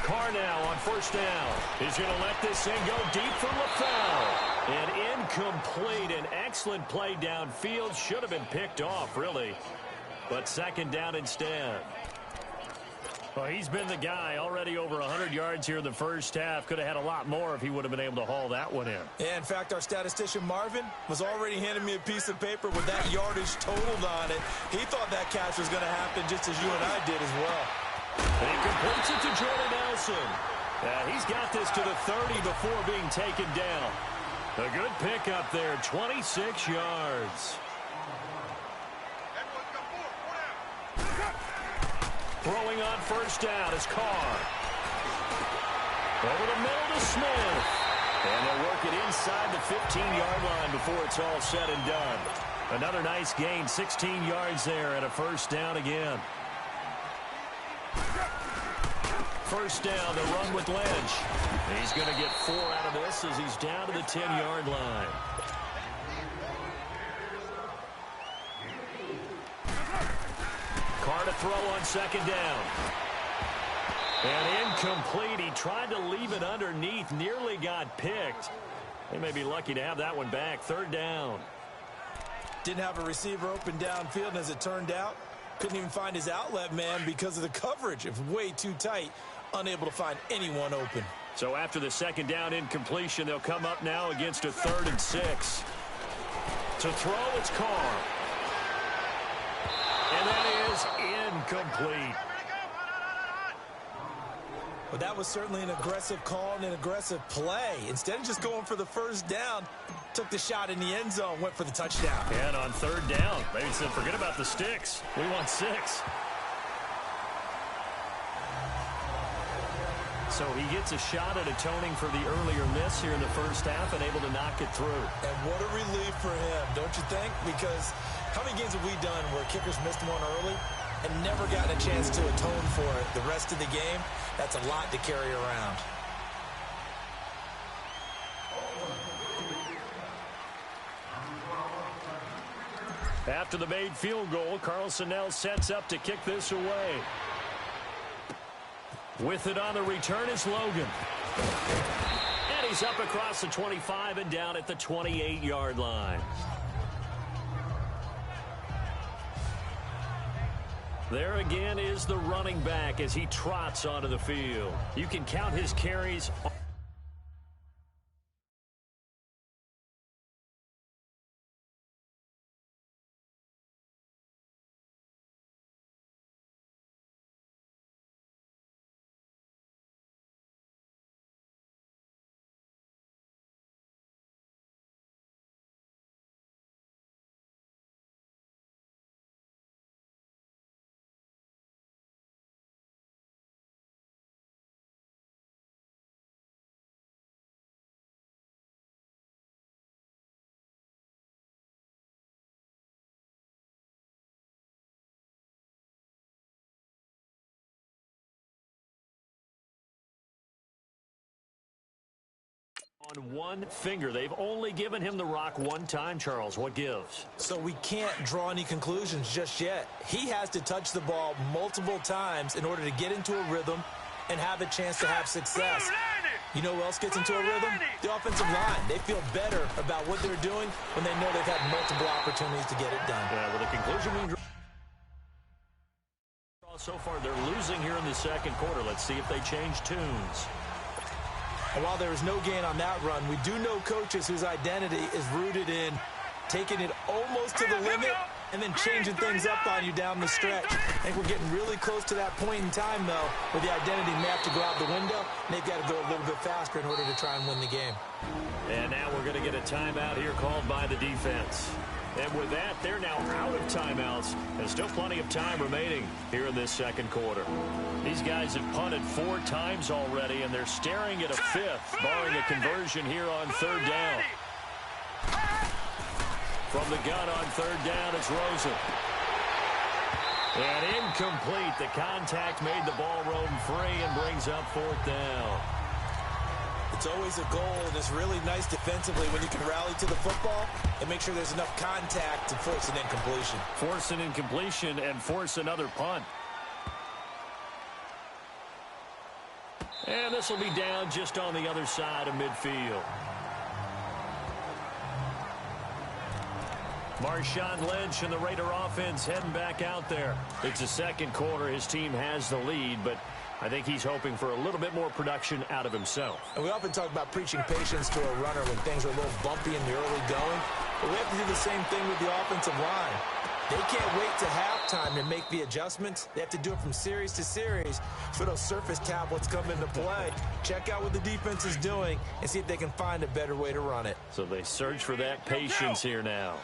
Carr now on 1st down. He's going to let this thing go deep for LaFell. And incomplete. An excellent play downfield. Should have been picked off, really. But 2nd down instead. Well, he's been the guy. Already over 100 yards here in the first half. Could have had a lot more if he would have been able to haul that one in. Yeah, in fact, our statistician Marvin was already handing me a piece of paper with that yardage totaled on it. He thought that catch was going to happen just as you and I did as well. And he completes it to Jordan Nelson. He's got this to the 30 before being taken down. A good pickup there, 26 yards. Throwing on 1st down is Carr. Over the middle to Smith. And they'll work it inside the 15-yard line before it's all said and done. Another nice gain, 16 yards there and a 1st down again. 1st down, the run with Lynch. He's going to get 4 out of this as he's down to the 10-yard line. Carr to throw on 2nd down. And incomplete. He tried to leave it underneath. Nearly got picked. They may be lucky to have that one back. 3rd down. Didn't have a receiver open downfield, and as it turned out, couldn't even find his outlet man because of the coverage. It was way too tight. Unable to find anyone open. So after the 2nd down incompletion, they'll come up now against a 3rd and 6. To throw, it's Carr. And that is incomplete. But that was certainly an aggressive call and an aggressive play. Instead of just going for the 1st down, took the shot in the end zone, went for the touchdown. And on 3rd down, maybe said, forget about the sticks. We want 6. So he gets a shot at atoning for the earlier miss here in the first half and able to knock it through. And what a relief for him, don't you think? Because how many games have we done where kickers missed one early and never gotten a chance to atone for it the rest of the game? That's a lot to carry around. After the made field goal, Carlson now sets up to kick this away. With it on the return is Logan. And he's up across the 25 and down at the 28-yard line. There again is the running back as he trots onto the field. You can count his carries On one finger. They've only given him the rock one time, Charles. What gives? So we can't draw any conclusions just yet. He has to touch the ball multiple times in order to get into a rhythm and have a chance to have success. You know who else gets into a rhythm? The offensive line. They feel better about what they're doing when they know they've had multiple opportunities to get it done. Yeah, well, the conclusion being so far, they're losing here in the second quarter. Let's see if they change tunes. And while there is no gain on that run, we do know coaches whose identity is rooted in taking it almost to the limit and then changing things up on you down the stretch. I think we're getting really close to that point in time, though, where the identity may have to go out the window, and they've got to go a little bit faster in order to try and win the game. And now we're going to get a timeout here called by the defense. And with that, they're now out of timeouts. There's still plenty of time remaining here in this second quarter. These guys have punted 4 times already, and they're staring at a 5th, barring a conversion here on 3rd down. From the gun on 3rd down, it's Rosen. And incomplete. The contact made the ball roam free and brings up 4th down. It's always a goal, and it's really nice defensively when you can rally to the football and make sure there's enough contact to force an incompletion. Force an incompletion and force another punt. And this will be down just on the other side of midfield. Marshawn Lynch and the Raider offense heading back out there. It's the second quarter. His team has the lead, but I think he's hoping for a little bit more production out of himself. And we often talk about preaching patience to a runner when things are a little bumpy in the early going. But we have to do the same thing with the offensive line. They can't wait to halftime to make the adjustments. They have to do it from series to series for those surface tablets come into play. Check out what the defense is doing and see if they can find a better way to run it. So they search for that patience here now.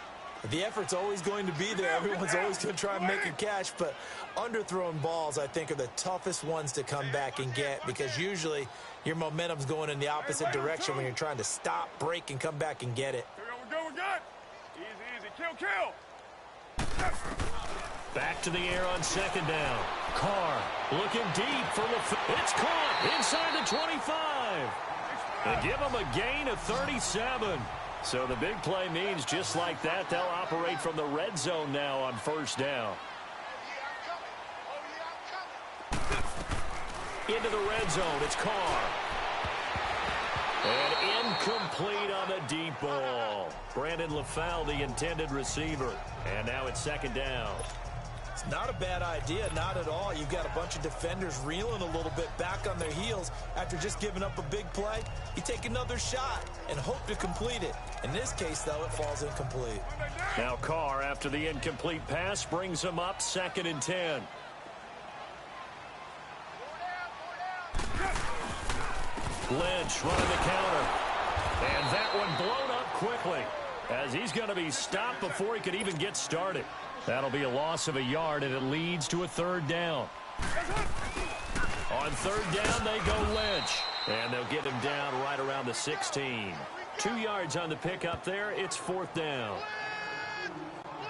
The effort's always going to be there. Everyone's always going to try and make a catch, but underthrown balls, I think, are the toughest ones to come back and get because usually your momentum's going in the opposite direction when you're trying to stop, break, and come back and get it. We're good. Easy. Kill. Back to the air on 2nd down. Carr looking deep for the... It's caught inside the 25. They give him a gain of 37. So the big play means just like that, they'll operate from the red zone now on 1st down. Into the red zone, it's Carr. And incomplete on the deep ball. Brandon LaFell, the intended receiver. And now it's 2nd down. It's not a bad idea, not at all. You've got a bunch of defenders reeling a little bit back on their heels after just giving up a big play. You take another shot and hope to complete it. In this case, though, it falls incomplete. Now Carr, after the incomplete pass, brings him up 2nd and 10. Lynch running the counter. And that one blown up quickly as he's going to be stopped before he could even get started. That'll be a loss of a yard, and it leads to a 3rd down. On 3rd down, they go Lynch. And they'll get him down right around the 16. 2 yards on the pickup there. It's 4th down.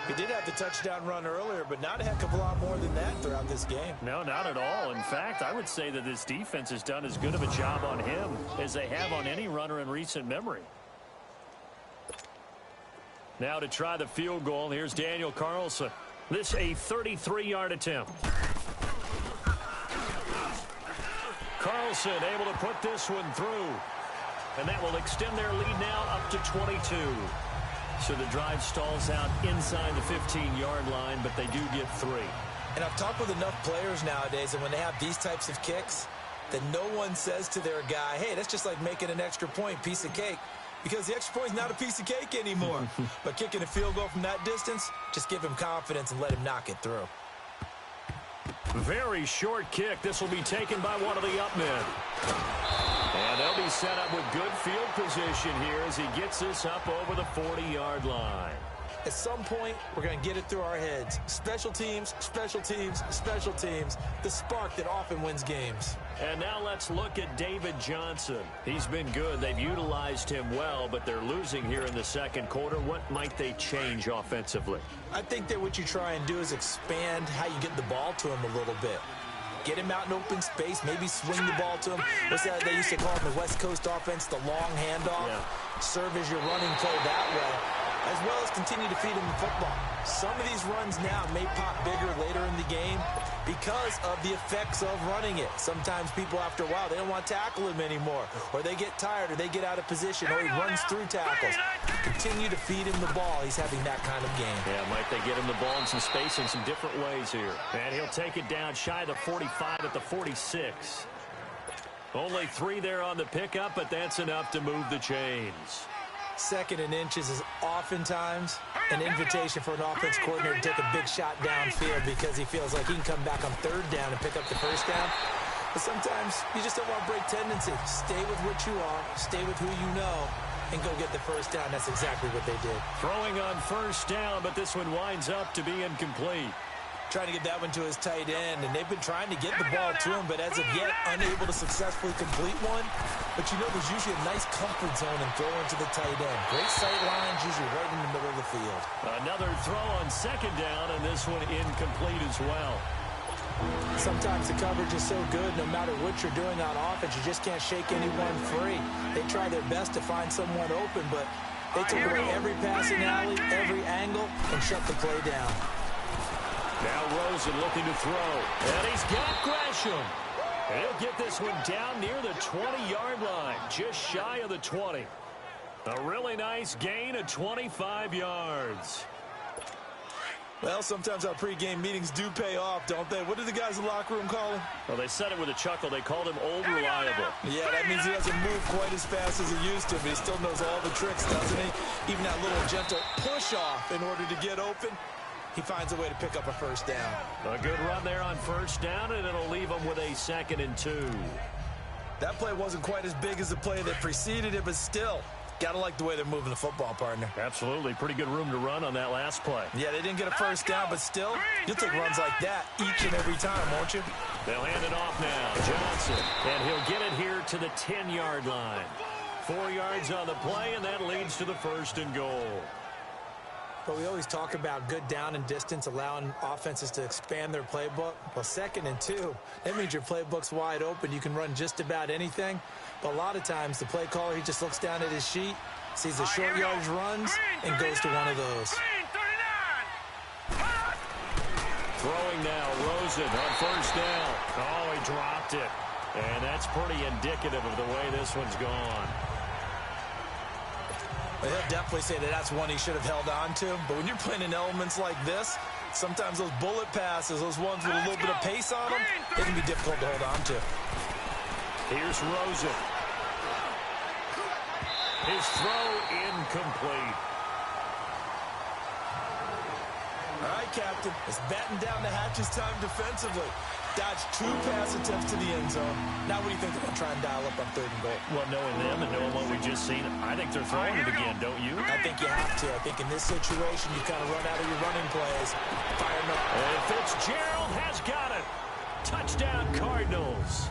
He did have the touchdown run earlier, but not a heck of a lot more than that throughout this game. No, not at all. In fact, I would say that this defense has done as good of a job on him as they have on any runner in recent memory. Now to try the field goal, here's Daniel Carlson. This a 33-yard attempt. Carlson able to put this one through. And that will extend their lead now up to 22. So the drive stalls out inside the 15-yard line, but they do get 3. And I've talked with enough players nowadays, and when they have these types of kicks, that no one says to their guy, hey, that's just like making an extra point, piece of cake. Because the extra point is not a piece of cake anymore. But kicking a field goal from that distance, just give him confidence and let him knock it through. Very short kick. This will be taken by one of the up men. And they'll be set up with good field position here as he gets this up over the 40-yard line. At some point, we're going to get it through our heads. Special teams, special teams, special teams. The spark that often wins games. And now let's look at David Johnson. He's been good. They've utilized him well, but they're losing here in the second quarter. What might they change offensively? I think that what you try and do is expand how you get the ball to him a little bit. Get him out in open space, maybe swing the ball to him. What's that they used to call in the West Coast offense, the long handoff? Yeah. Serve as your running play that way, as well as continue to feed him the football. Some of these runs now may pop bigger later in the game because of the effects of running it. Sometimes people, after a while, they don't want to tackle him anymore, or they get tired, or they get out of position, or he runs through tackles. Continue to feed him the ball. He's having that kind of game. Yeah, might they get him the ball in some space in some different ways here. And he'll take it down shy of the 45 at the 46. Only 3 there on the pickup, but that's enough to move the chains. 2nd and inches is oftentimes an invitation for an offense coordinator to take a big shot downfield because he feels like he can come back on 3rd down and pick up the 1st down. But sometimes you just don't want to break tendency. Stay with what you are, stay with who you know, and go get the 1st down. That's exactly what they did. Throwing on 1st down, but this one winds up to be incomplete. Trying to get that one to his tight end, and they've been trying to get the ball to him, but as of yet, unable to successfully complete one. But you know there's usually a nice comfort zone in throwing to the tight end. Great sight lines, usually right in the middle of the field. Another throw on 2nd down, and this one incomplete as well. Sometimes the coverage is so good, no matter what you're doing on offense, you just can't shake anyone free. They try their best to find someone open, but they take away every passing alley, every angle, and shut the play down. Now Rosen looking to throw. And he's got Gresham. He'll get this one down near the 20-yard line, just shy of the 20. A really nice gain of 25 yards. Well, sometimes our pregame meetings do pay off, don't they? What did the guys in the locker room call him? Well, they said it with a chuckle. They called him Old Reliable. Yeah, that means he doesn't move quite as fast as he used to, but he still knows all the tricks, doesn't he? Even that little gentle push-off in order to get open. He finds a way to pick up a 1st down. A good run there on 1st down, and it'll leave him with a 2nd and 2. That play wasn't quite as big as the play that preceded it, but still, gotta like the way they're moving the football, partner. Absolutely. Pretty good room to run on that last play. Yeah, they didn't get a 1st down, but still, you'll take runs like that each and every time, won't you? They'll hand it off now. Johnson, and he'll get it here to the 10-yard line. 4 yards on the play, and that leads to the 1st and goal. But we always talk about good down and distance, allowing offenses to expand their playbook. Well, 2nd and 2, that means your playbook's wide open. You can run just about anything. But a lot of times, the play caller, he just looks down at his sheet, sees the short yardage runs, and goes to one of those. Throwing now, Rosen on 1st down. Oh, he dropped it. And that's pretty indicative of the way this one's gone. He'll definitely say that that's one he should have held on to. But when you're playing in elements like this, sometimes those bullet passes, those ones with a little bit of pace on them, they can be difficult to hold on to. Here's Rosen. His throw incomplete. All right, Captain. It's batten down the hatches time defensively. Dodged 2 pass attempts to the end zone. Now what do you think they're going to try and dial up on 3rd and goal? Well, knowing them and knowing what we just seen, I think they're throwing it again, don't you? I think you have to. I think in this situation, you kind of run out of your running plays. Fire no. And Fitzgerald has got it. Touchdown, Cardinals.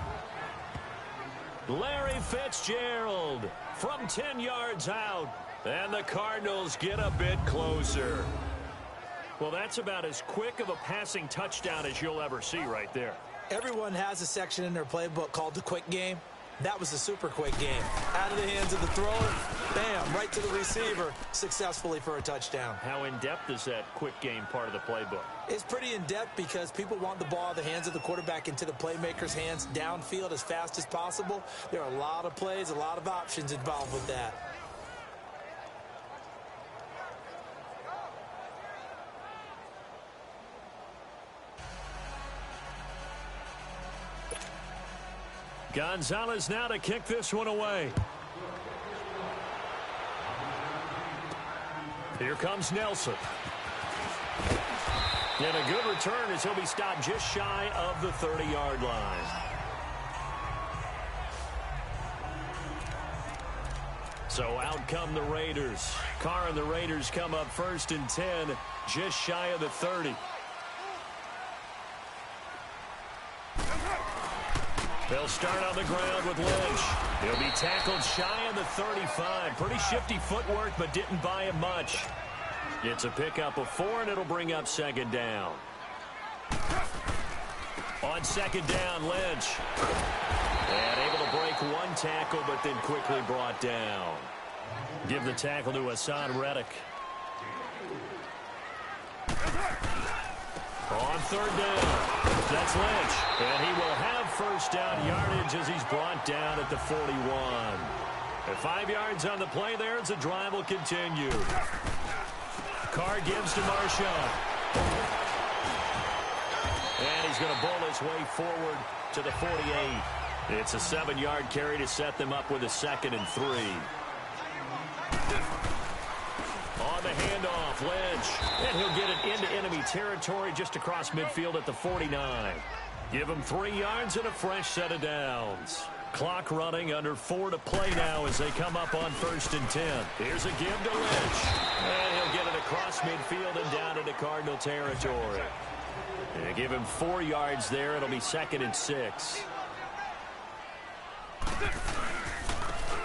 Larry Fitzgerald from 10 yards out. And the Cardinals get a bit closer. Well, that's about as quick of a passing touchdown as you'll ever see right there. Everyone has a section in their playbook called the quick game. That was a super quick game. Out of the hands of the thrower, bam, right to the receiver, successfully for a touchdown. How in-depth is that quick game part of the playbook? It's pretty in-depth because people want the ball out of the hands of the quarterback into the playmaker's hands downfield as fast as possible. There are a lot of plays, a lot of options involved with that. Gonzalez now to kick this one away. Here comes Nelson. And a good return as he'll be stopped just shy of the 30-yard line. So out come the Raiders. Carr and the Raiders come up 1st and 10, just shy of the 30. They'll start on the ground with Lynch. He'll be tackled shy of the 35. Pretty shifty footwork, but didn't buy him much. It's a pickup of 4, and it'll bring up 2nd down. On second down, Lynch. And able to break one tackle, but then quickly brought down. Give the tackle to Hassan Reddick. On third down, that's Lynch. And he will have first down yardage as he's brought down at the 41. At 5 yards on the play there, as the drive will continue. Carr gives to Marshawn. And he's going to bowl his way forward to the 48. It's a 7-yard carry to set them up with a 2nd and 3. On the handoff, Lynch. And he'll get it into enemy territory just across midfield at the 49. Give him 3 yards and a fresh set of downs. Clock running, under 4 to play now as they come up on 1st and 10. Here's a give to Lynch. And he'll get it across midfield and down into Cardinal territory. And give him 4 yards there. It'll be 2nd and 6.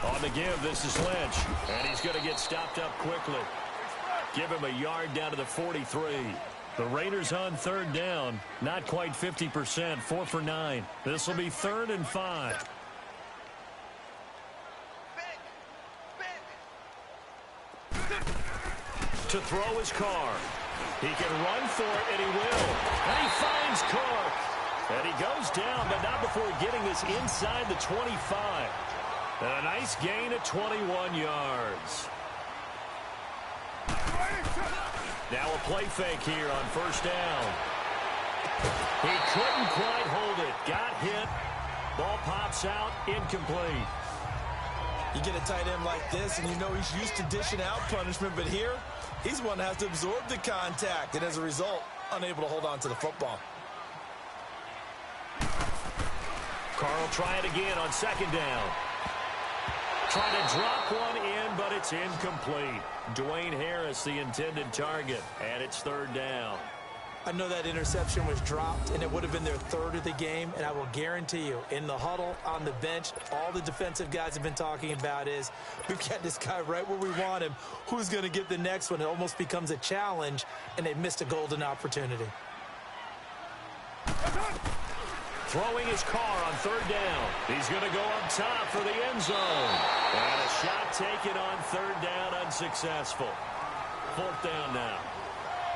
On the give, this is Lynch. And he's going to get stopped up quickly. Give him a yard down to the 43. The Raiders on third down. Not quite 50%. 4 for 9. This will be 3rd and 5. To throw his Carr. He can run for it, and he will. And he finds Cook. And he goes down, but not before getting this inside the 25. And a nice gain at 21 yards. Now a play fake here on first down. He couldn't quite hold it. Got hit. Ball pops out. Incomplete. You get a tight end like this, and you know he's used to dishing out punishment, but here, he's one that has to absorb the contact, and as a result, unable to hold on to the football. Carl try it again on second down. Trying to drop one in, but it's incomplete. Dwayne Harris, the intended target, and it's 3rd down. I know that interception was dropped, and it would have been their 3rd of the game, and I will guarantee you, in the huddle, on the bench, all the defensive guys have been talking about is, we've got this guy right where we want him. Who's going to get the next one? It almost becomes a challenge, and they missed a golden opportunity. Throwing his Carr on 3rd down. He's going to go up top for the end zone. And a shot taken on 3rd down, unsuccessful. 4th down now.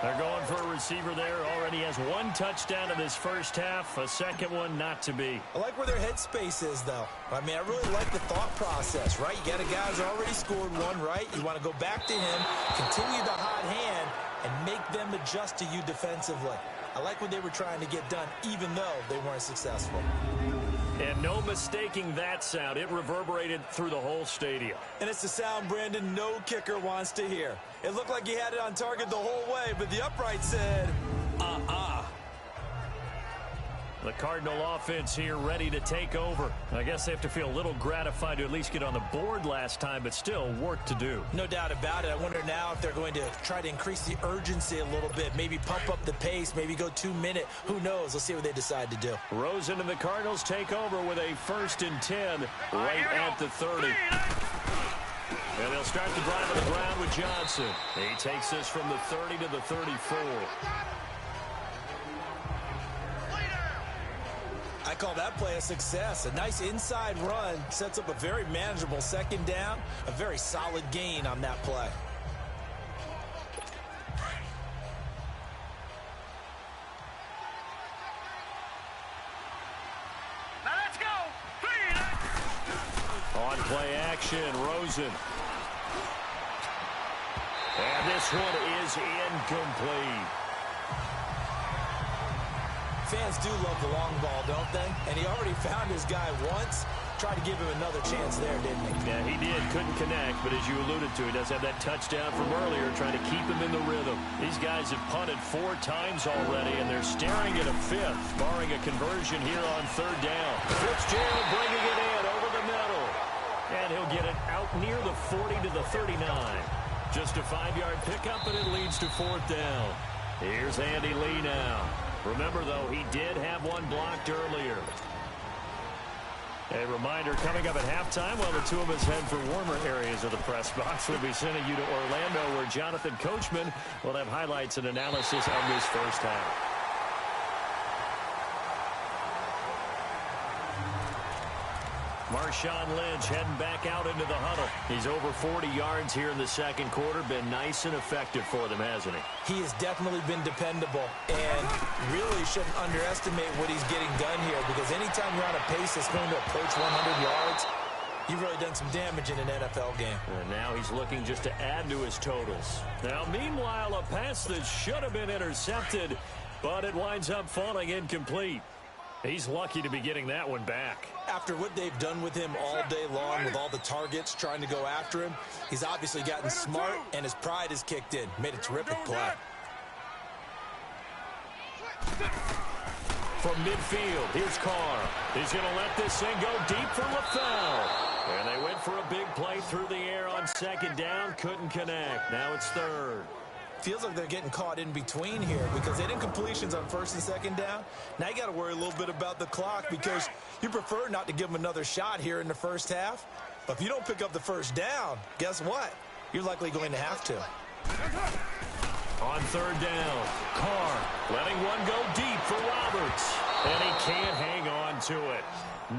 They're going for a receiver there. Already has 1 touchdown in this first half. A second one not to be. I like where their headspace is, though. I mean, I really like the thought process, right? You got a guy who's already scored 1, right? You want to go back to him, continue the hot hand, and make them adjust to you defensively. I like what they were trying to get done, even though they weren't successful. And no mistaking that sound. It reverberated through the whole stadium. And it's the sound, Brandon, no kicker wants to hear. It looked like he had it on target the whole way, but the upright said, The Cardinal offense here ready to take over. I guess they have to feel a little gratified to at least get on the board last time, but still work to do. No doubt about it. I wonder now if they're going to try to increase the urgency a little bit, maybe pump up the pace, maybe go 2-minute. Who knows? Let's see what they decide to do. Rosen and the Cardinals take over with a 1st and 10 right at the 30. And they'll start the drive on the ground with Johnson. He takes this from the 30 to the 34. I call that play a success. A nice inside run sets up a very manageable 2nd down, a very solid gain on that play. Now let's go. On play action, Rosen. And this one is incomplete. Fans do love the long ball, don't they? And he already found his guy once. Tried to give him another chance there, didn't he? Yeah, he did. Couldn't connect, but as you alluded to, he does have that touchdown from earlier, trying to keep him in the rhythm. These guys have punted 4 times already, and they're staring at a 5th, barring a conversion here on 3rd down. Fitzgerald bringing it in over the middle. And he'll get it out near the 40 to the 39. Just a 5-yard pickup, and it leads to 4th down. Here's Andy Lee now. Remember, though, he did have one blocked earlier. A reminder, coming up at halftime, while the two of us head for warmer areas of the press box, we'll be sending you to Orlando, where Jonathan Coachman will have highlights and analysis of this first half. Marshawn Lynch heading back out into the huddle. He's over 40 yards here in the second quarter. Been nice and effective for them, hasn't he? He has definitely been dependable, and really shouldn't underestimate what he's getting done here, because anytime you're on a pace that's going to approach 100 yards, you've really done some damage in an NFL game. And now he's looking just to add to his totals. Now, meanwhile, a pass that should have been intercepted, but it winds up falling incomplete. He's lucky to be getting that one back. After what they've done with him all day long, with all the targets trying to go after him, he's obviously gotten smart, and his pride has kicked in. Made a terrific play. From midfield, here's Carr. He's going to let this thing go deep for LaFell. And they went for a big play through the air on second down. Couldn't connect. Now it's third. Feels like they're getting caught in between here, because they didn't completions on first and second down. Now you got to worry a little bit about the clock, because you prefer not to give them another shot here in the first half. But if you don't pick up the first down, guess what? You're likely going to have to. On third down, Carr letting one go deep for Roberts. And he can't hang on to it.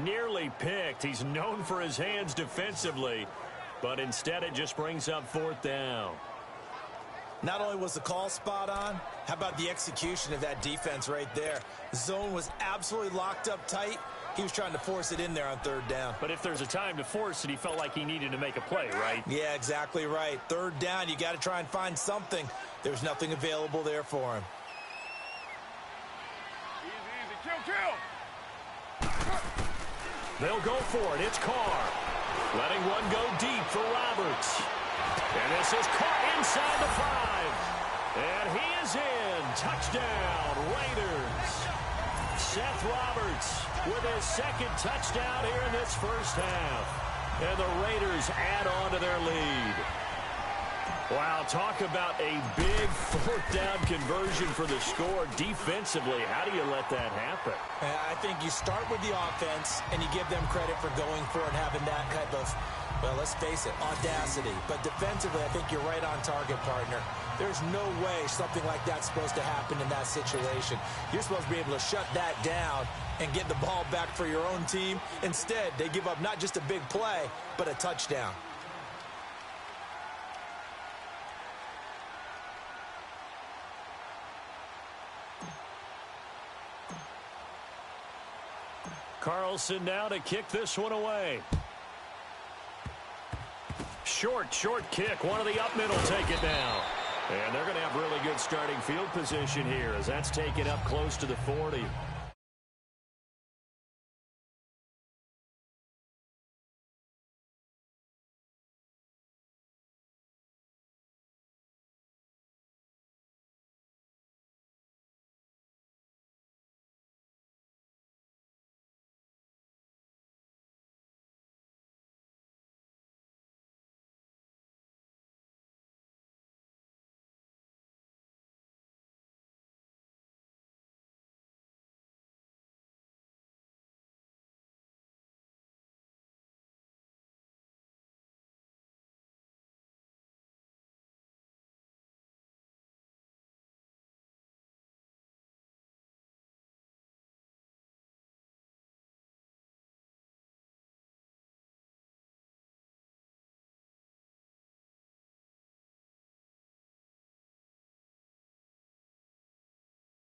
Nearly picked. He's known for his hands defensively, but instead it just brings up fourth down. Not only was the call spot on, how about the execution of that defense right there? The zone was absolutely locked up tight. He was trying to force it in there on third down. But if there's a time to force it, he felt like he needed to make a play, right? Yeah, exactly right. Third down, you got to try and find something. There's nothing available there for him. Easy, kill. They'll go for it. It's Carr. Letting one go deep for Roberts. And this is caught inside the 5. And he is in. Touchdown, Raiders. Seth Roberts with his second touchdown here in this first half. And the Raiders add on to their lead. Wow, talk about a big fourth down conversion for the score. Defensively, how do you let that happen? I think you start with the offense, and you give them credit for going for it and having that type of, well, let's face it, audacity. But defensively, I think you're right on target, partner. There's no way something like that's supposed to happen in that situation. You're supposed to be able to shut that down and get the ball back for your own team. Instead, they give up not just a big play, but a touchdown. Carlson now to kick this one away. Short kick. One of the up middle take it down. And they're going to have really good starting field position here as that's taken up close to the 40.